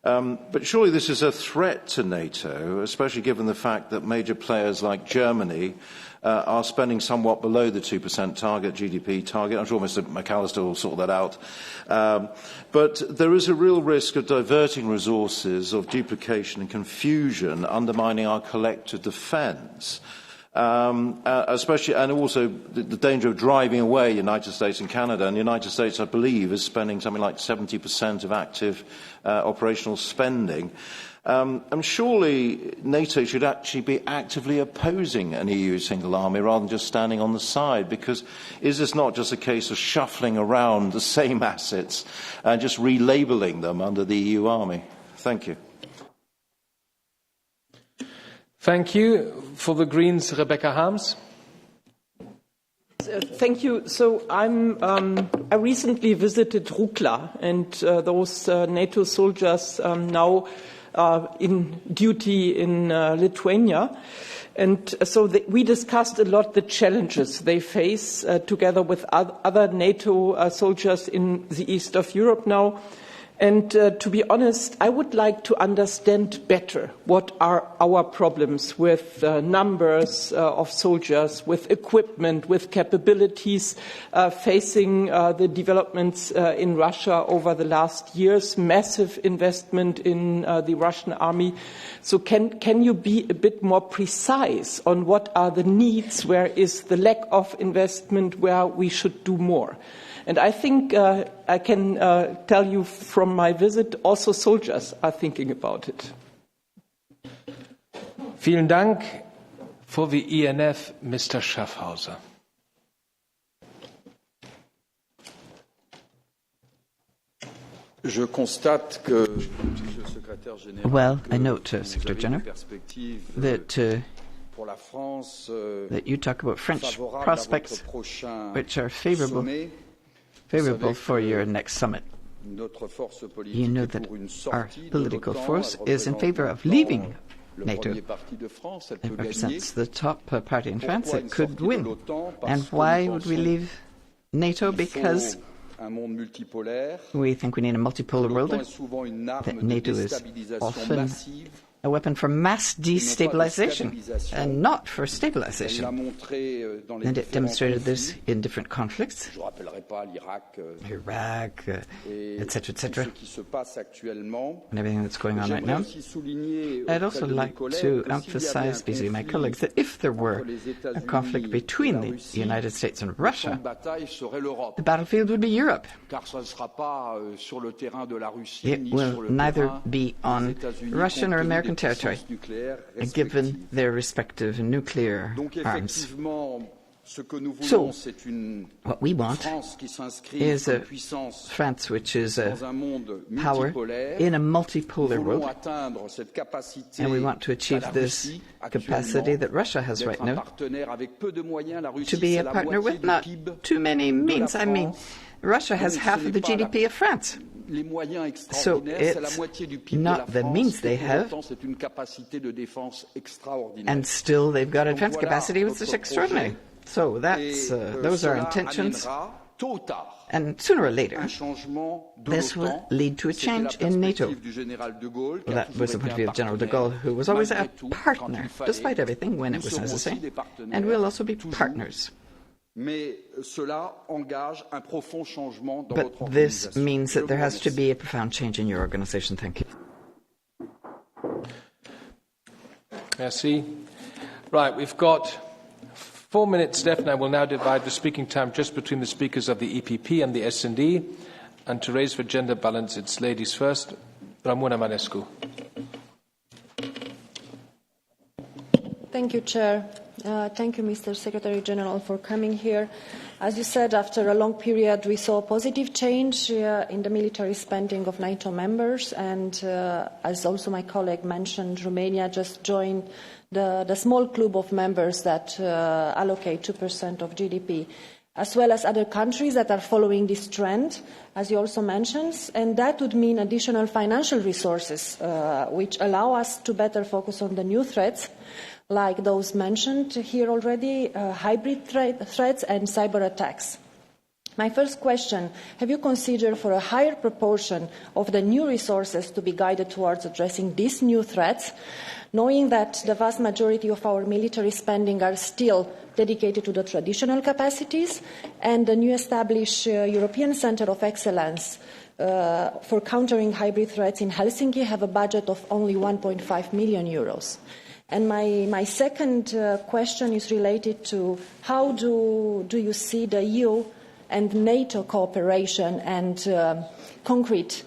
But surely this is a threat to NATO, especially given the fact that major players like Germany are spending somewhat below the 2% target, GDP target. I'm sure Mr. McAllister will sort that out. But there is a real risk of diverting resources, of duplication and confusion, undermining our collective defence. Especially, and also the danger of driving away the United States and Canada. And the United States, I believe, is spending something like 70% of active operational spending. And surely NATO should actually be actively opposing an EU single army rather than just standing on the side, because is this not just a case of shuffling around the same assets and just relabelling them under the EU army? Thank you. Thank you. For the Greens, Rebecca Harms. Thank you. So I recently visited Rukla, and those NATO soldiers now in duty in Lithuania. And so we discussed a lot the challenges they face together with other NATO soldiers in the east of Europe now. And to be honest, I would like to understand better what are our problems with numbers of soldiers, with equipment, with capabilities facing the developments in Russia over the last years, massive investment in the Russian army. So can you be a bit more precise on what are the needs, where is the lack of investment, where we should do more? And I think I can tell you from my visit, also soldiers are thinking about it. Vielen Dank. For the ENF, Mr. Schaffhauser. Well, I note, Secretary General, that you talk about French prospects which are favorable for your next summit. You know that our political force is in favor of leaving NATO. It represents the top party in France that could win. And why would we leave NATO? Because we think we need a multipolar world, that NATO is often a weapon for mass destabilization and not for stabilization. And it demonstrated this in different conflicts, Iraq, etc., and everything that's going on right now. I'd also like to emphasize, vis-à-vis my colleagues, that if there were a conflict between the United States and Russia, the battlefield would be Europe. It will neither be on Russian or American territory, given their respective nuclear arms. So, what we want is a France which is a power in a multipolar world, and we want to achieve this capacity that Russia has right now to be a partner with not too many means. I mean, Russia has half of the GDP of France. So it's not the means they have, and still they've got a defense capacity which is extraordinary. So that's those are intentions, and sooner or later this will lead to a change in NATO. Well, that was the point of view of General de Gaulle, who was always a partner, despite everything, when it was necessary, and we'll also be partners. But this means that there has to be a profound change in your organization. Thank you. Merci. Right, we've got 4 minutes left, and I will now divide the speaking time just between the speakers of the EPP and the S&D. And to raise for gender balance, it's ladies first. Ramona Manescu. Thank you, Chair. Thank you, Mr. Secretary General, for coming here. As you said, after a long period, we saw positive change in the military spending of NATO members. And as also my colleague mentioned, Romania just joined the small club of members that allocate 2% of GDP. as well as other countries that are following this trend, as you also mentioned, and that would mean additional financial resources, which allow us to better focus on the new threats, like those mentioned here already, hybrid threats and cyber attacks. My first question, have you considered for a higher proportion of the new resources to be guided towards addressing these new threats, knowing that the vast majority of our military spending are still dedicated to the traditional capacities, and the new established European Centre of Excellence for countering hybrid threats in Helsinki have a budget of only 1.5 million euros. And my second question is related to how do you see the EU and NATO cooperation and concrete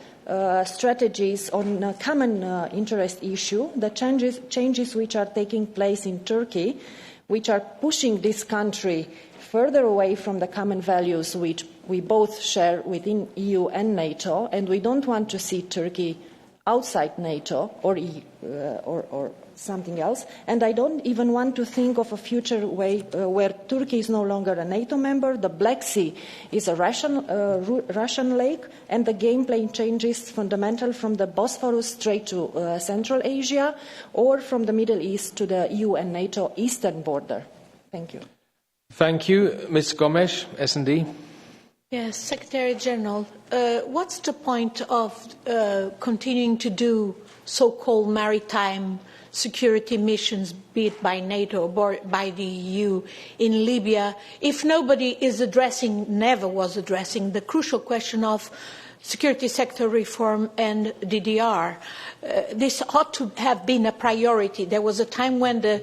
strategies on a common interest issue, the changes which are taking place in Turkey, which are pushing this country further away from the common values which we both share within EU and NATO, and we don't want to see Turkey outside NATO or something else. And I don't even want to think of a future way where Turkey is no longer a NATO member, the Black Sea is a Russian lake, and the gameplay changes fundamental from the Bosphorus Strait to Central Asia, or from the Middle East to the EU and NATO eastern border. Thank you. Thank you. Ms. Gomes, S&D. Yes, Secretary General, what's the point of continuing to do so-called maritime security missions, be it by NATO or by the EU, in Libya, if nobody is never was addressing the crucial question of security sector reform and DDR? This ought to have been a priority. There was a time when the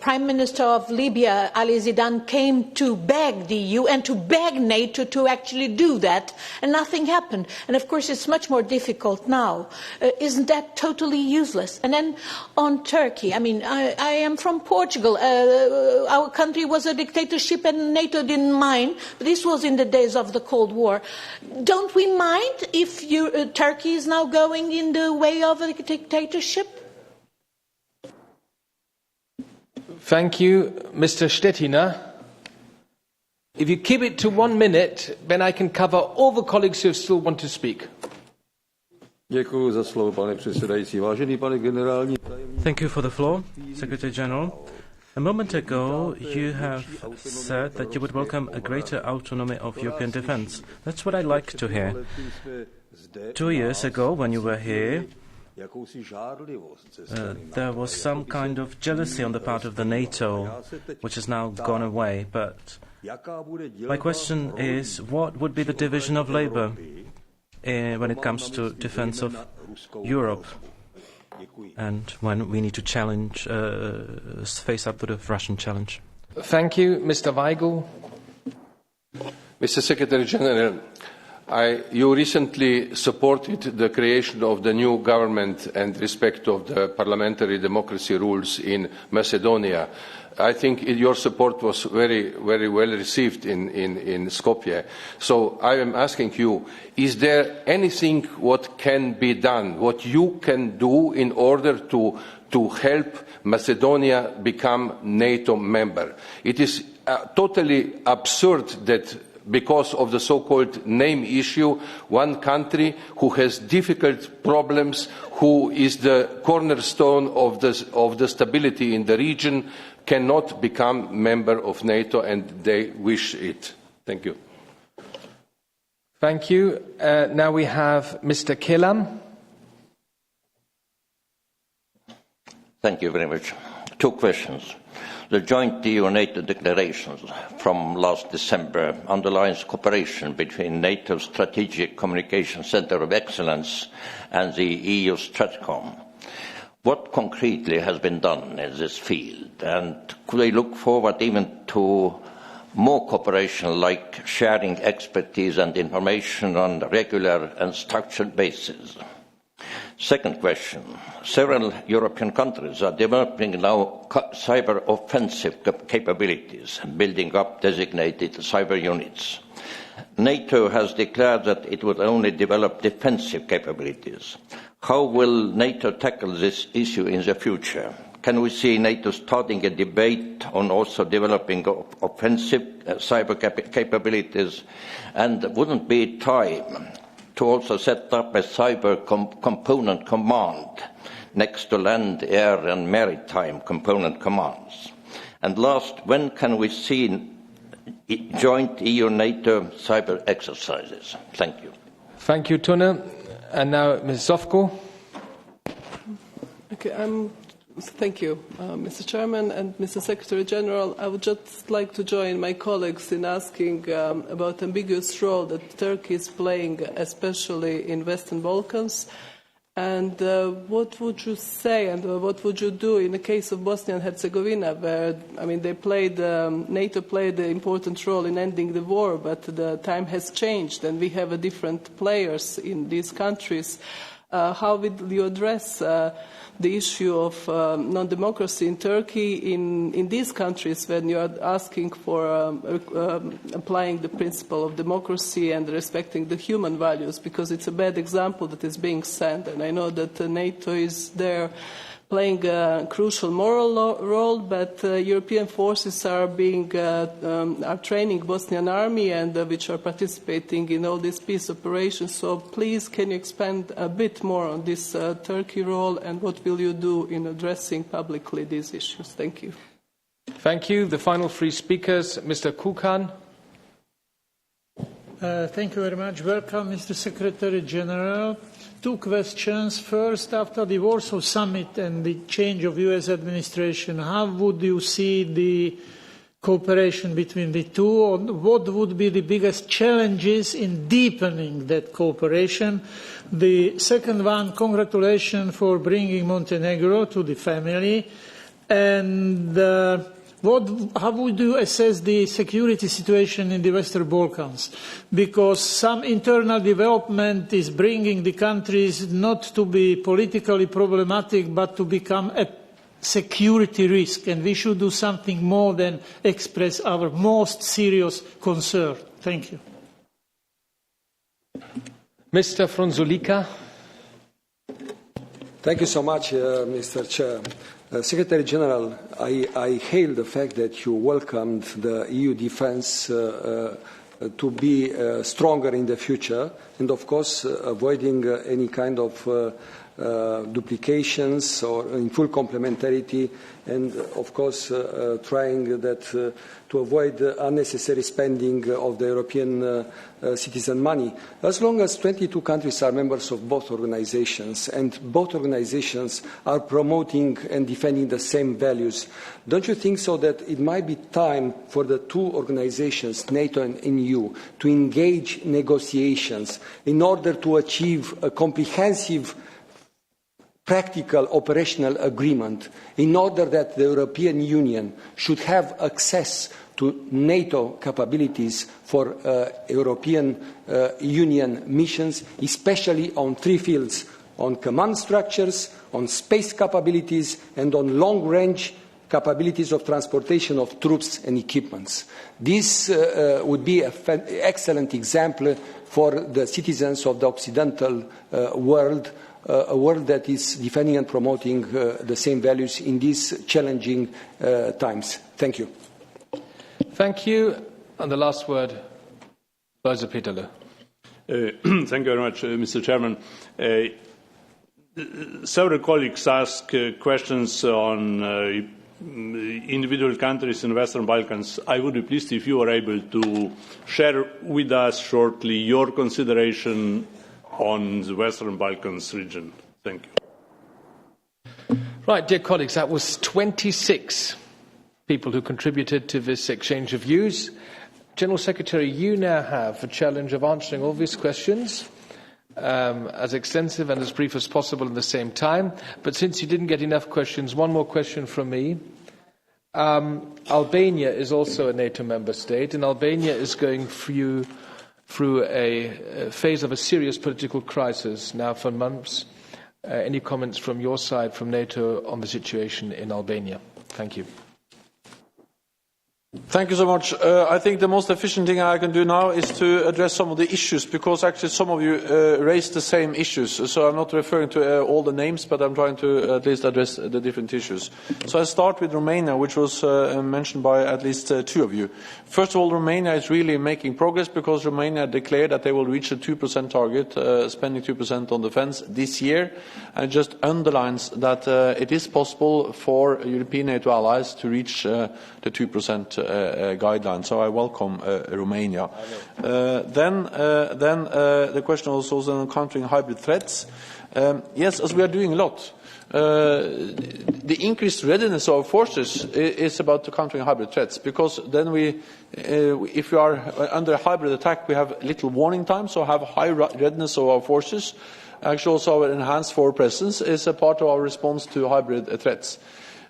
Prime Minister of Libya, Ali Zidane, came to beg the EU and to beg NATO to actually do that, and nothing happened. And of course it's much more difficult now. Isn't that totally useless? And then on Turkey, I mean, I am from Portugal. Our country was a dictatorship and NATO didn't mind. This was in the days of the Cold War. Don't we mind if Turkey is now going in the way of a dictatorship? Thank you. Mr. Stettiner. If you keep it to 1 minute, then I can cover all the colleagues who still want to speak. Thank you for the floor, Secretary General. A moment ago, you have said that you would welcome a greater autonomy of European defence. That's what I like to hear. 2 years ago, when you were here, there was some kind of jealousy on the part of the NATO, which has now gone away. But my question is, what would be the division of labour when it comes to defence of Europe, and when we need to face up to the Russian challenge? Thank you. Mr. Weigel. Mr. Secretary General, you recently supported the creation of the new government and respect of the parliamentary democracy rules in Macedonia. I think your support was very, very well received in Skopje. So I am asking you, is there anything what can be done, what you can do in order to help Macedonia become NATO member? It is totally absurd that because of the so-called name issue, one country who has difficult problems, who is the cornerstone of the stability in the region, cannot become member of NATO, and they wish it. Thank you. Thank you. Now we have Mr. Kelam. Thank you very much. 2 questions. The joint EU-NATO declarations from last December underlines cooperation between NATO's Strategic Communication Centre of Excellence and the EU Stratcom. What concretely has been done in this field, and could we look forward even to more cooperation, like sharing expertise and information on a regular and structured basis? Second question. Several European countries are developing now cyber offensive capabilities and building up designated cyber units. NATO has declared that it would only develop defensive capabilities. How will NATO tackle this issue in the future? can we see NATO starting a debate on also developing offensive cyber capabilities? And wouldn't it be time to also set up a cyber component command next to land, air and maritime component commands? And last, when can we see joint EU-NATO cyber exercises? Thank you. Thank you, Tone. And now Ms. Zofko. Okay, thank you, Mr. Chairman and Mr. Secretary General. I would just like to join my colleagues in asking about the ambiguous role that Turkey is playing, especially in Western Balkans. And what would you say and what would you do in the case of Bosnia and Herzegovina, where, I mean, NATO played an important role in ending the war, but the time has changed and we have different players in these countries. How will you address the issue of non-democracy in Turkey in these countries when you are asking for applying the principle of democracy and respecting the human values, because it's a bad example that is being set, and I know that NATO is there playing a crucial moral role, but European forces are training Bosnian army and which are participating in all these peace operations. So please, can you expand a bit more on this Turkey role and what will you do in addressing publicly these issues? Thank you. Thank you. The final three speakers, Mr. Kukan. Thank you very much. Welcome, Mr. Secretary General. Two questions. First, after the Warsaw Summit and the change of U.S. administration, how would you see the cooperation between the two? What would be the biggest challenges in deepening that cooperation? The second one, congratulations for bringing Montenegro to the family. And how would you assess the security situation in the Western Balkans? Because some internal development is bringing the countries not to be politically problematic, but to become a security risk. And we should do something more than express our most serious concern. Thank you. Mr. Frunzulică. Thank you so much, Mr. Chair. Secretary General, I hail the fact that you welcomed the EU defence to be stronger in the future and, of course, avoiding any kind of duplications or in full complementarity and, of course, trying that to avoid unnecessary spending of the European citizen money. As long as 22 countries are members of both organizations and both organizations are promoting and defending the same values, don't you think so that it might be time for the two organizations, NATO and EU, to engage negotiations in order to achieve a comprehensive practical operational agreement in order that the European Union should have access to NATO capabilities for European Union missions, especially on three fields: on command structures, on space capabilities, and on long-range capabilities of transportation of troops and equipments. This would be an excellent example for the citizens of the Occidental world, a world that is defending and promoting the same values in these challenging times. Thank you. Thank you. And the last word, Loisa Peterle. Thank you very much, Mr. Chairman. Several colleagues asked questions on individual countries in the Western Balkans. I would be pleased if you are able to share with us shortly your consideration on the Western Balkans region. Thank you. Right, dear colleagues, that was 26 people who contributed to this exchange of views. General Secretary, you now have the challenge of answering all these questions as extensive and as brief as possible at the same time. But since you didn't get enough questions, one more question from me. Albania is also a NATO member state, and Albania is going through a phase of a serious political crisis now for months. Any comments from your side, from NATO, on the situation in Albania? Thank you. Thank you so much. I think the most efficient thing I can do now is to address some of the issues, because actually some of you raised the same issues. So I'm not referring to all the names, but I'm trying to at least address the different issues. So I start with Romania, which was mentioned by at least two of you. First of all, Romania is really making progress, because Romania declared that they will reach the 2% target, spending 2% on defence this year. And it just underlines that it is possible for European NATO allies to reach the 2% guideline. So I welcome Romania. Then the question was also on countering hybrid threats. Yes, as we are doing a lot. The increased readiness of our forces is about countering hybrid threats, because then if we are under a hybrid attack, we have little warning time, so have high readiness of our forces. Actually, also our enhanced forward presence is a part of our response to hybrid threats.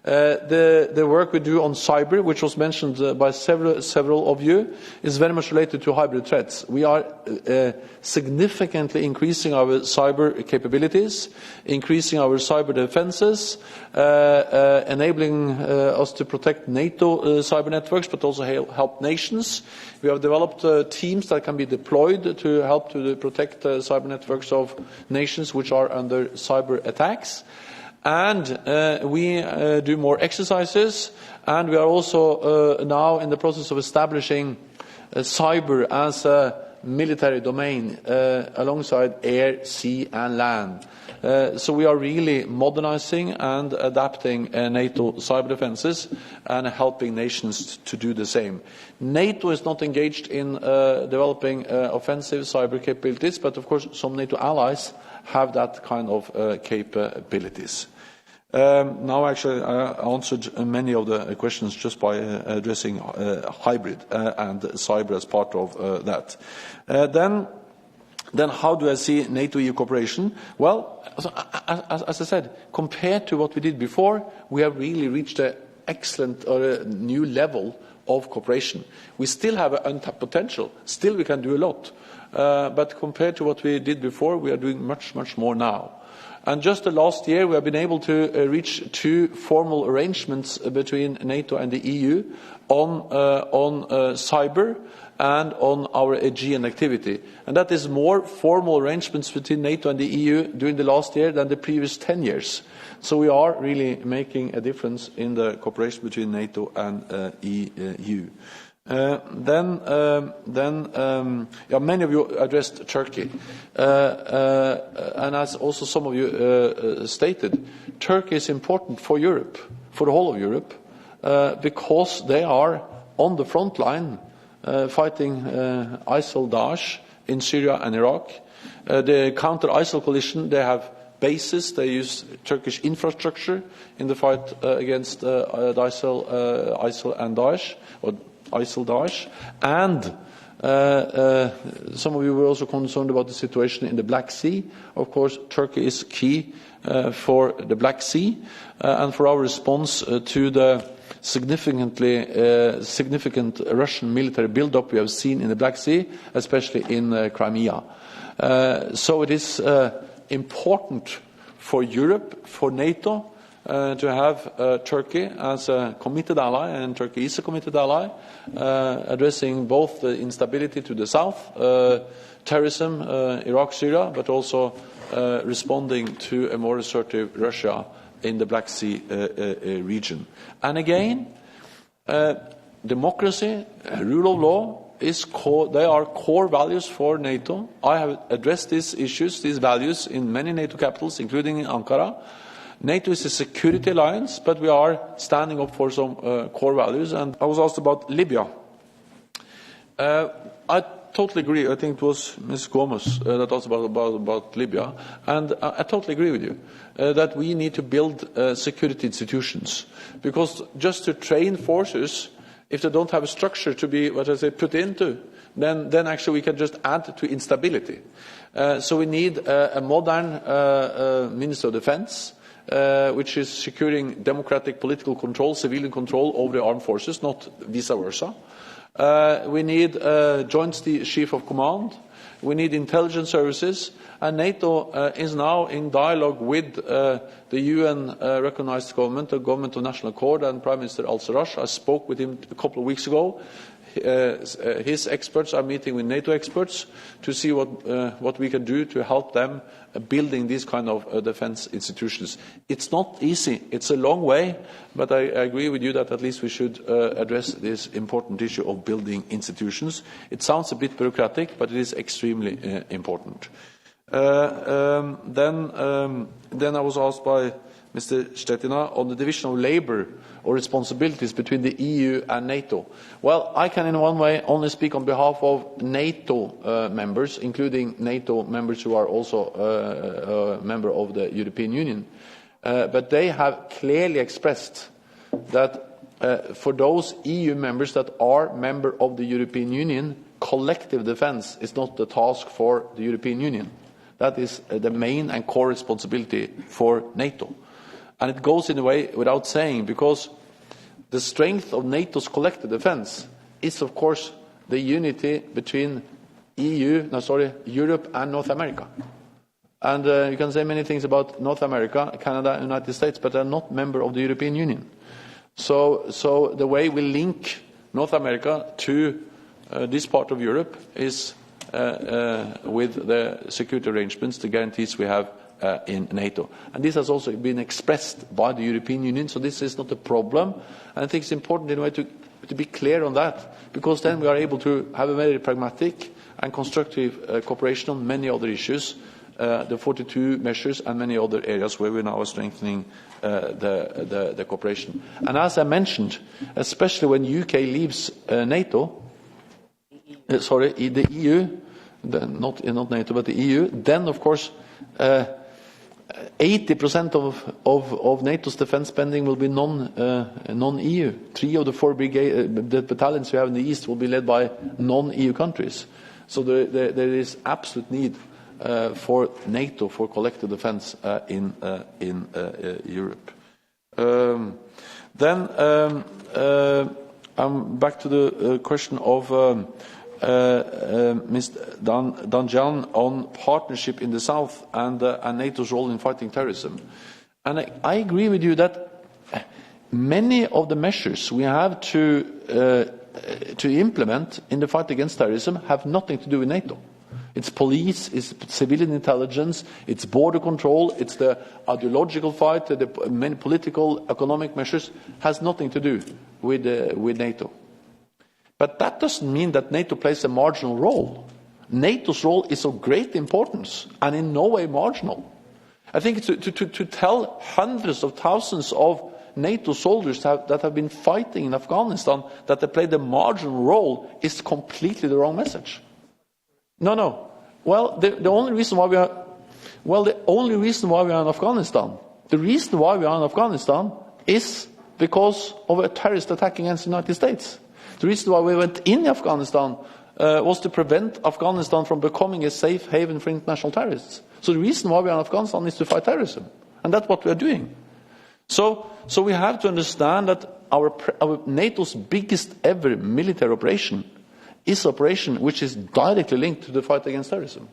The work we do on cyber, which was mentioned by several of you, is very much related to hybrid threats. We are significantly increasing our cyber capabilities, increasing our cyber defenses, enabling us to protect NATO cyber networks, but also help nations. We have developed teams that can be deployed to help to protect cyber networks of nations which are under cyber attacks. And we do more exercises, and we are also now in the process of establishing cyber as a military domain alongside air, sea and land. So we are really modernizing and adapting NATO cyber defenses and helping nations to do the same. NATO is not engaged in developing offensive cyber capabilities, but of course some NATO allies have that kind of capabilities. Now, actually, I answered many of the questions just by addressing hybrid and cyber as part of that. Then how do I see NATO-EU cooperation? Well, as I said, compared to what we did before, we have really reached an excellent or a new level of cooperation. We still have an untapped potential. Still, we can do a lot. But compared to what we did before, we are doing much, much more now. And just the last year, we have been able to reach 2 formal arrangements between NATO and the EU on cyber and on our Aegean activity. And that is more formal arrangements between NATO and the EU during the last year than the previous 10 years. So we are really making a difference in the cooperation between NATO and EU. Many of you addressed Turkey, and as also some of you stated, Turkey is important for Europe, for the whole of Europe, because they are on the front line fighting ISIL-Daesh in Syria and Iraq. The counter-ISIL coalition, they have bases, they use Turkish infrastructure in the fight against ISIL and Daesh, or ISIL-Daesh, and some of you were also concerned about the situation in the Black Sea. Of course, Turkey is key for the Black Sea and for our response to the significant Russian military build-up we have seen in the Black Sea, especially in Crimea. So it is important for Europe, for NATO, to have Turkey as a committed ally, and Turkey is a committed ally, addressing both the instability to the south, terrorism, Iraq, Syria, but also responding to a more assertive Russia in the Black Sea region. And again, democracy, rule of law, they are core values for NATO. I have addressed these issues, these values, in many NATO capitals, including in Ankara. NATO is a security alliance, but we are standing up for some core values. And I was asked about Libya. I totally agree. I think it was Ms. Gomez that asked about Libya. And I totally agree with you that we need to build security institutions. Because just to train forces, if they don't have a structure to be, put into, then actually we can just add to instability. So we need a modern Minister of Defense, which is securing democratic political control, civilian control over the armed forces, not vice versa. We need a joint chief of command. we need intelligence services, and NATO is now in dialogue with the UN-recognized government, the Government of National Accord, and Prime Minister al-Sarraj. I spoke with him a couple of weeks ago. His experts are meeting with NATO experts to see what we can do to help them building these kind of defense institutions. It's not easy. It's a long way, but I agree with you that at least we should address this important issue of building institutions. It sounds a bit bureaucratic, but it is extremely important. Then I was asked by Mr. Stetina on the division of labour or responsibilities between the EU and NATO. Well, I can in one way only speak on behalf of NATO members, including NATO members who are also a member of the European Union. But they have clearly expressed that for those EU members that are member of the European Union, collective defence is not the task for the European Union. That is the main and core responsibility for NATO. And it goes in a way without saying, because the strength of NATO's collective defence is, of course, the unity between Europe and North America. And you can say many things about North America, Canada, and the United States, but they are not members of the European Union. So the way we link North America to this part of Europe is with the security arrangements, the guarantees we have in NATO. And this has also been expressed by the European Union, so this is not a problem. And I think it's important in a way to be clear on that, because then we are able to have a very pragmatic and constructive cooperation on many other issues, the 42 measures and many other areas where we now are strengthening the cooperation. And as I mentioned, especially when UK leaves NATO, the EU, not NATO, but the EU, then of course 80% of NATO's defence spending will be non-EU. 3 of the 4 the battalions we have in the east will be led by non-EU countries. So there is absolute need for NATO for collective defence in Europe. Then I'm back to the question of Ms. Danjan on partnership in the south and NATO's role in fighting terrorism. And I agree with you that many of the measures we have to implement in the fight against terrorism have nothing to do with NATO. It's police, it's civilian intelligence, it's border control, it's the ideological fight, the many political, economic measures, has nothing to do with NATO. But that doesn't mean that NATO plays a marginal role. NATO's role is of great importance and in no way marginal. I think to tell hundreds of thousands of NATO soldiers that have been fighting in Afghanistan that they played a marginal role is completely the wrong message. No. Well, the only reason why we are in Afghanistan, the reason why we are in Afghanistan is because of a terrorist attack against the United States. The reason why we went in Afghanistan was to prevent Afghanistan from becoming a safe haven for international terrorists. So the reason why we are in Afghanistan is to fight terrorism. And that's what we are doing. So we have to understand that our NATO's biggest ever military operation is an operation which is directly linked to the fight against terrorism.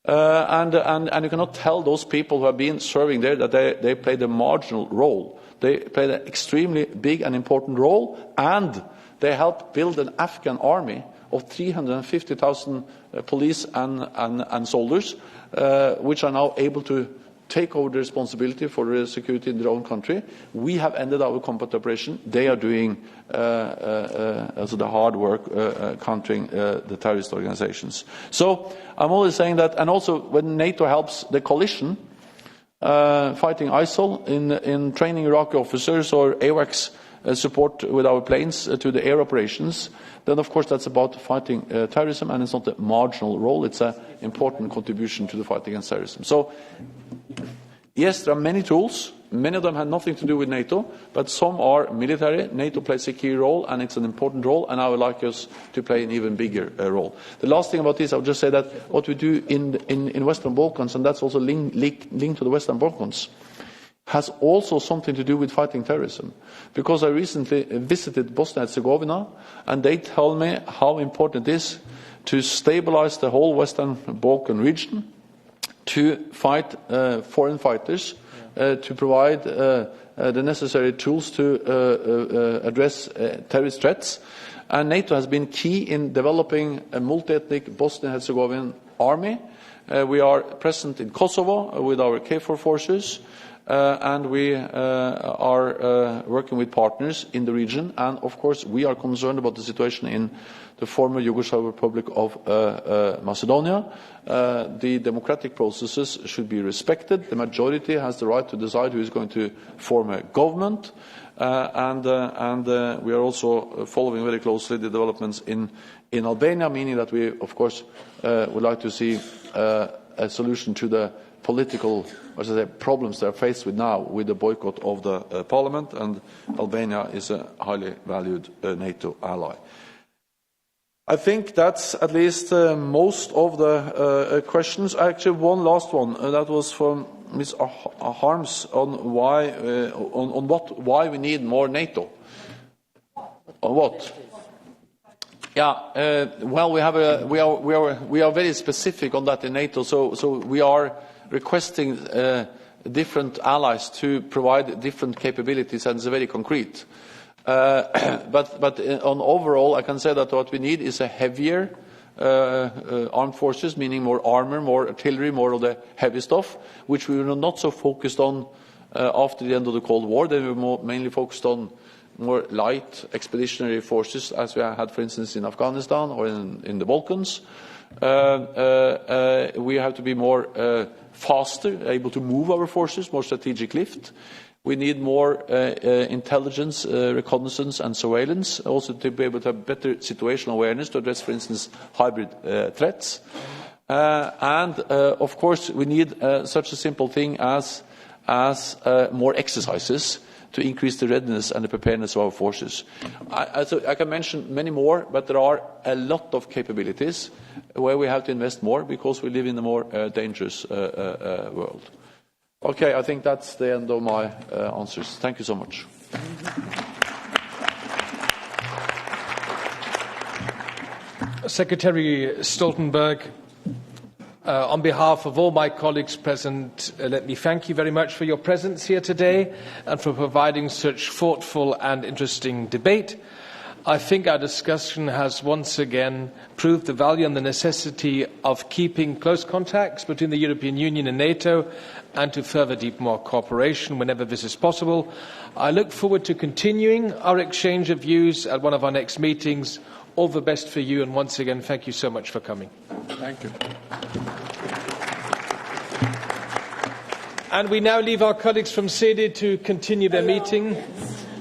And you cannot tell those people who have been serving there that they played a marginal role. They played an extremely big and important role, and they helped build an Afghan army of 350,000 police and soldiers, which are now able to take over the responsibility for the security in their own country. We have ended our combat operation. They are doing the hard work countering the terrorist organizations. So I'm always saying that, and also when NATO helps the coalition fighting ISIL in training Iraqi officers or AWACS support with our planes to the air operations, then of course that's about fighting terrorism, and it's not a marginal role, it's an important contribution to the fight against terrorism. So yes, there are many tools, many of them have nothing to do with NATO, but some are military. NATO plays a key role, and it's an important role, and I would like us to play an even bigger role. The last thing about this, I would just say that what we do in Western Balkans, and that's also linked to the Western Balkans, has also something to do with fighting terrorism. Because I recently visited Bosnia and Herzegovina, and they tell me how important it is to stabilize the whole Western Balkan region, to fight foreign fighters, to provide the necessary tools to address terrorist threats. And NATO has been key in developing a multi-ethnic Bosnian-Herzegovinian army. We are present in Kosovo with our KFOR forces, and we are working with partners in the region. And of course, we are concerned about the situation in the former Yugoslav Republic of Macedonia. The democratic processes should be respected. The majority has the right to decide who is going to form a government. And we are also following very closely the developments in Albania, meaning that we, of course, would like to see a solution to the political problems they are faced with now with the boycott of the parliament, and Albania is a highly valued NATO ally. I think that's at least most of the questions. Actually, one last one that was from Ms. Harms on why we need more NATO. On what? Yeah. Well, we are very specific on that in NATO. So we are requesting different allies to provide different capabilities, and it's very concrete. But on overall, I can say that what we need is a heavier armed forces, meaning more armor, more artillery, more of the heavy stuff, which we were not so focused on after the end of the Cold War. They were mainly focused on more light expeditionary forces, as we had, for instance, in Afghanistan or in the Balkans. We have to be more faster, able to move our forces, more strategic lift. We need more intelligence, reconnaissance and surveillance, also to be able to have better situational awareness to address, for instance, hybrid threats. And of course, we need such a simple thing as more exercises to increase the readiness and the preparedness of our forces. I can mention many more, but there are a lot of capabilities where we have to invest more because we live in a more dangerous world. Okay, I think that's the end of my answers. Thank you so much. Secretary Stoltenberg, on behalf of all my colleagues present, let me thank you very much for your presence here today and for providing such thoughtful and interesting debate. I think our discussion has once again proved the value and the necessity of keeping close contacts between the European Union and NATO, and to further deepen more cooperation whenever this is possible. I look forward to continuing our exchange of views at one of our next meetings. All the best for you, and once again, thank you so much for coming. Thank you. And we now leave our colleagues from SEDE to continue their meeting.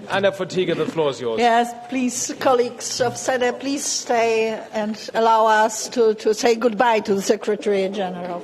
Anna Fotyga, the floor is yours. Yes, please, colleagues of SEDE, please stay and allow us to say goodbye to the Secretary General.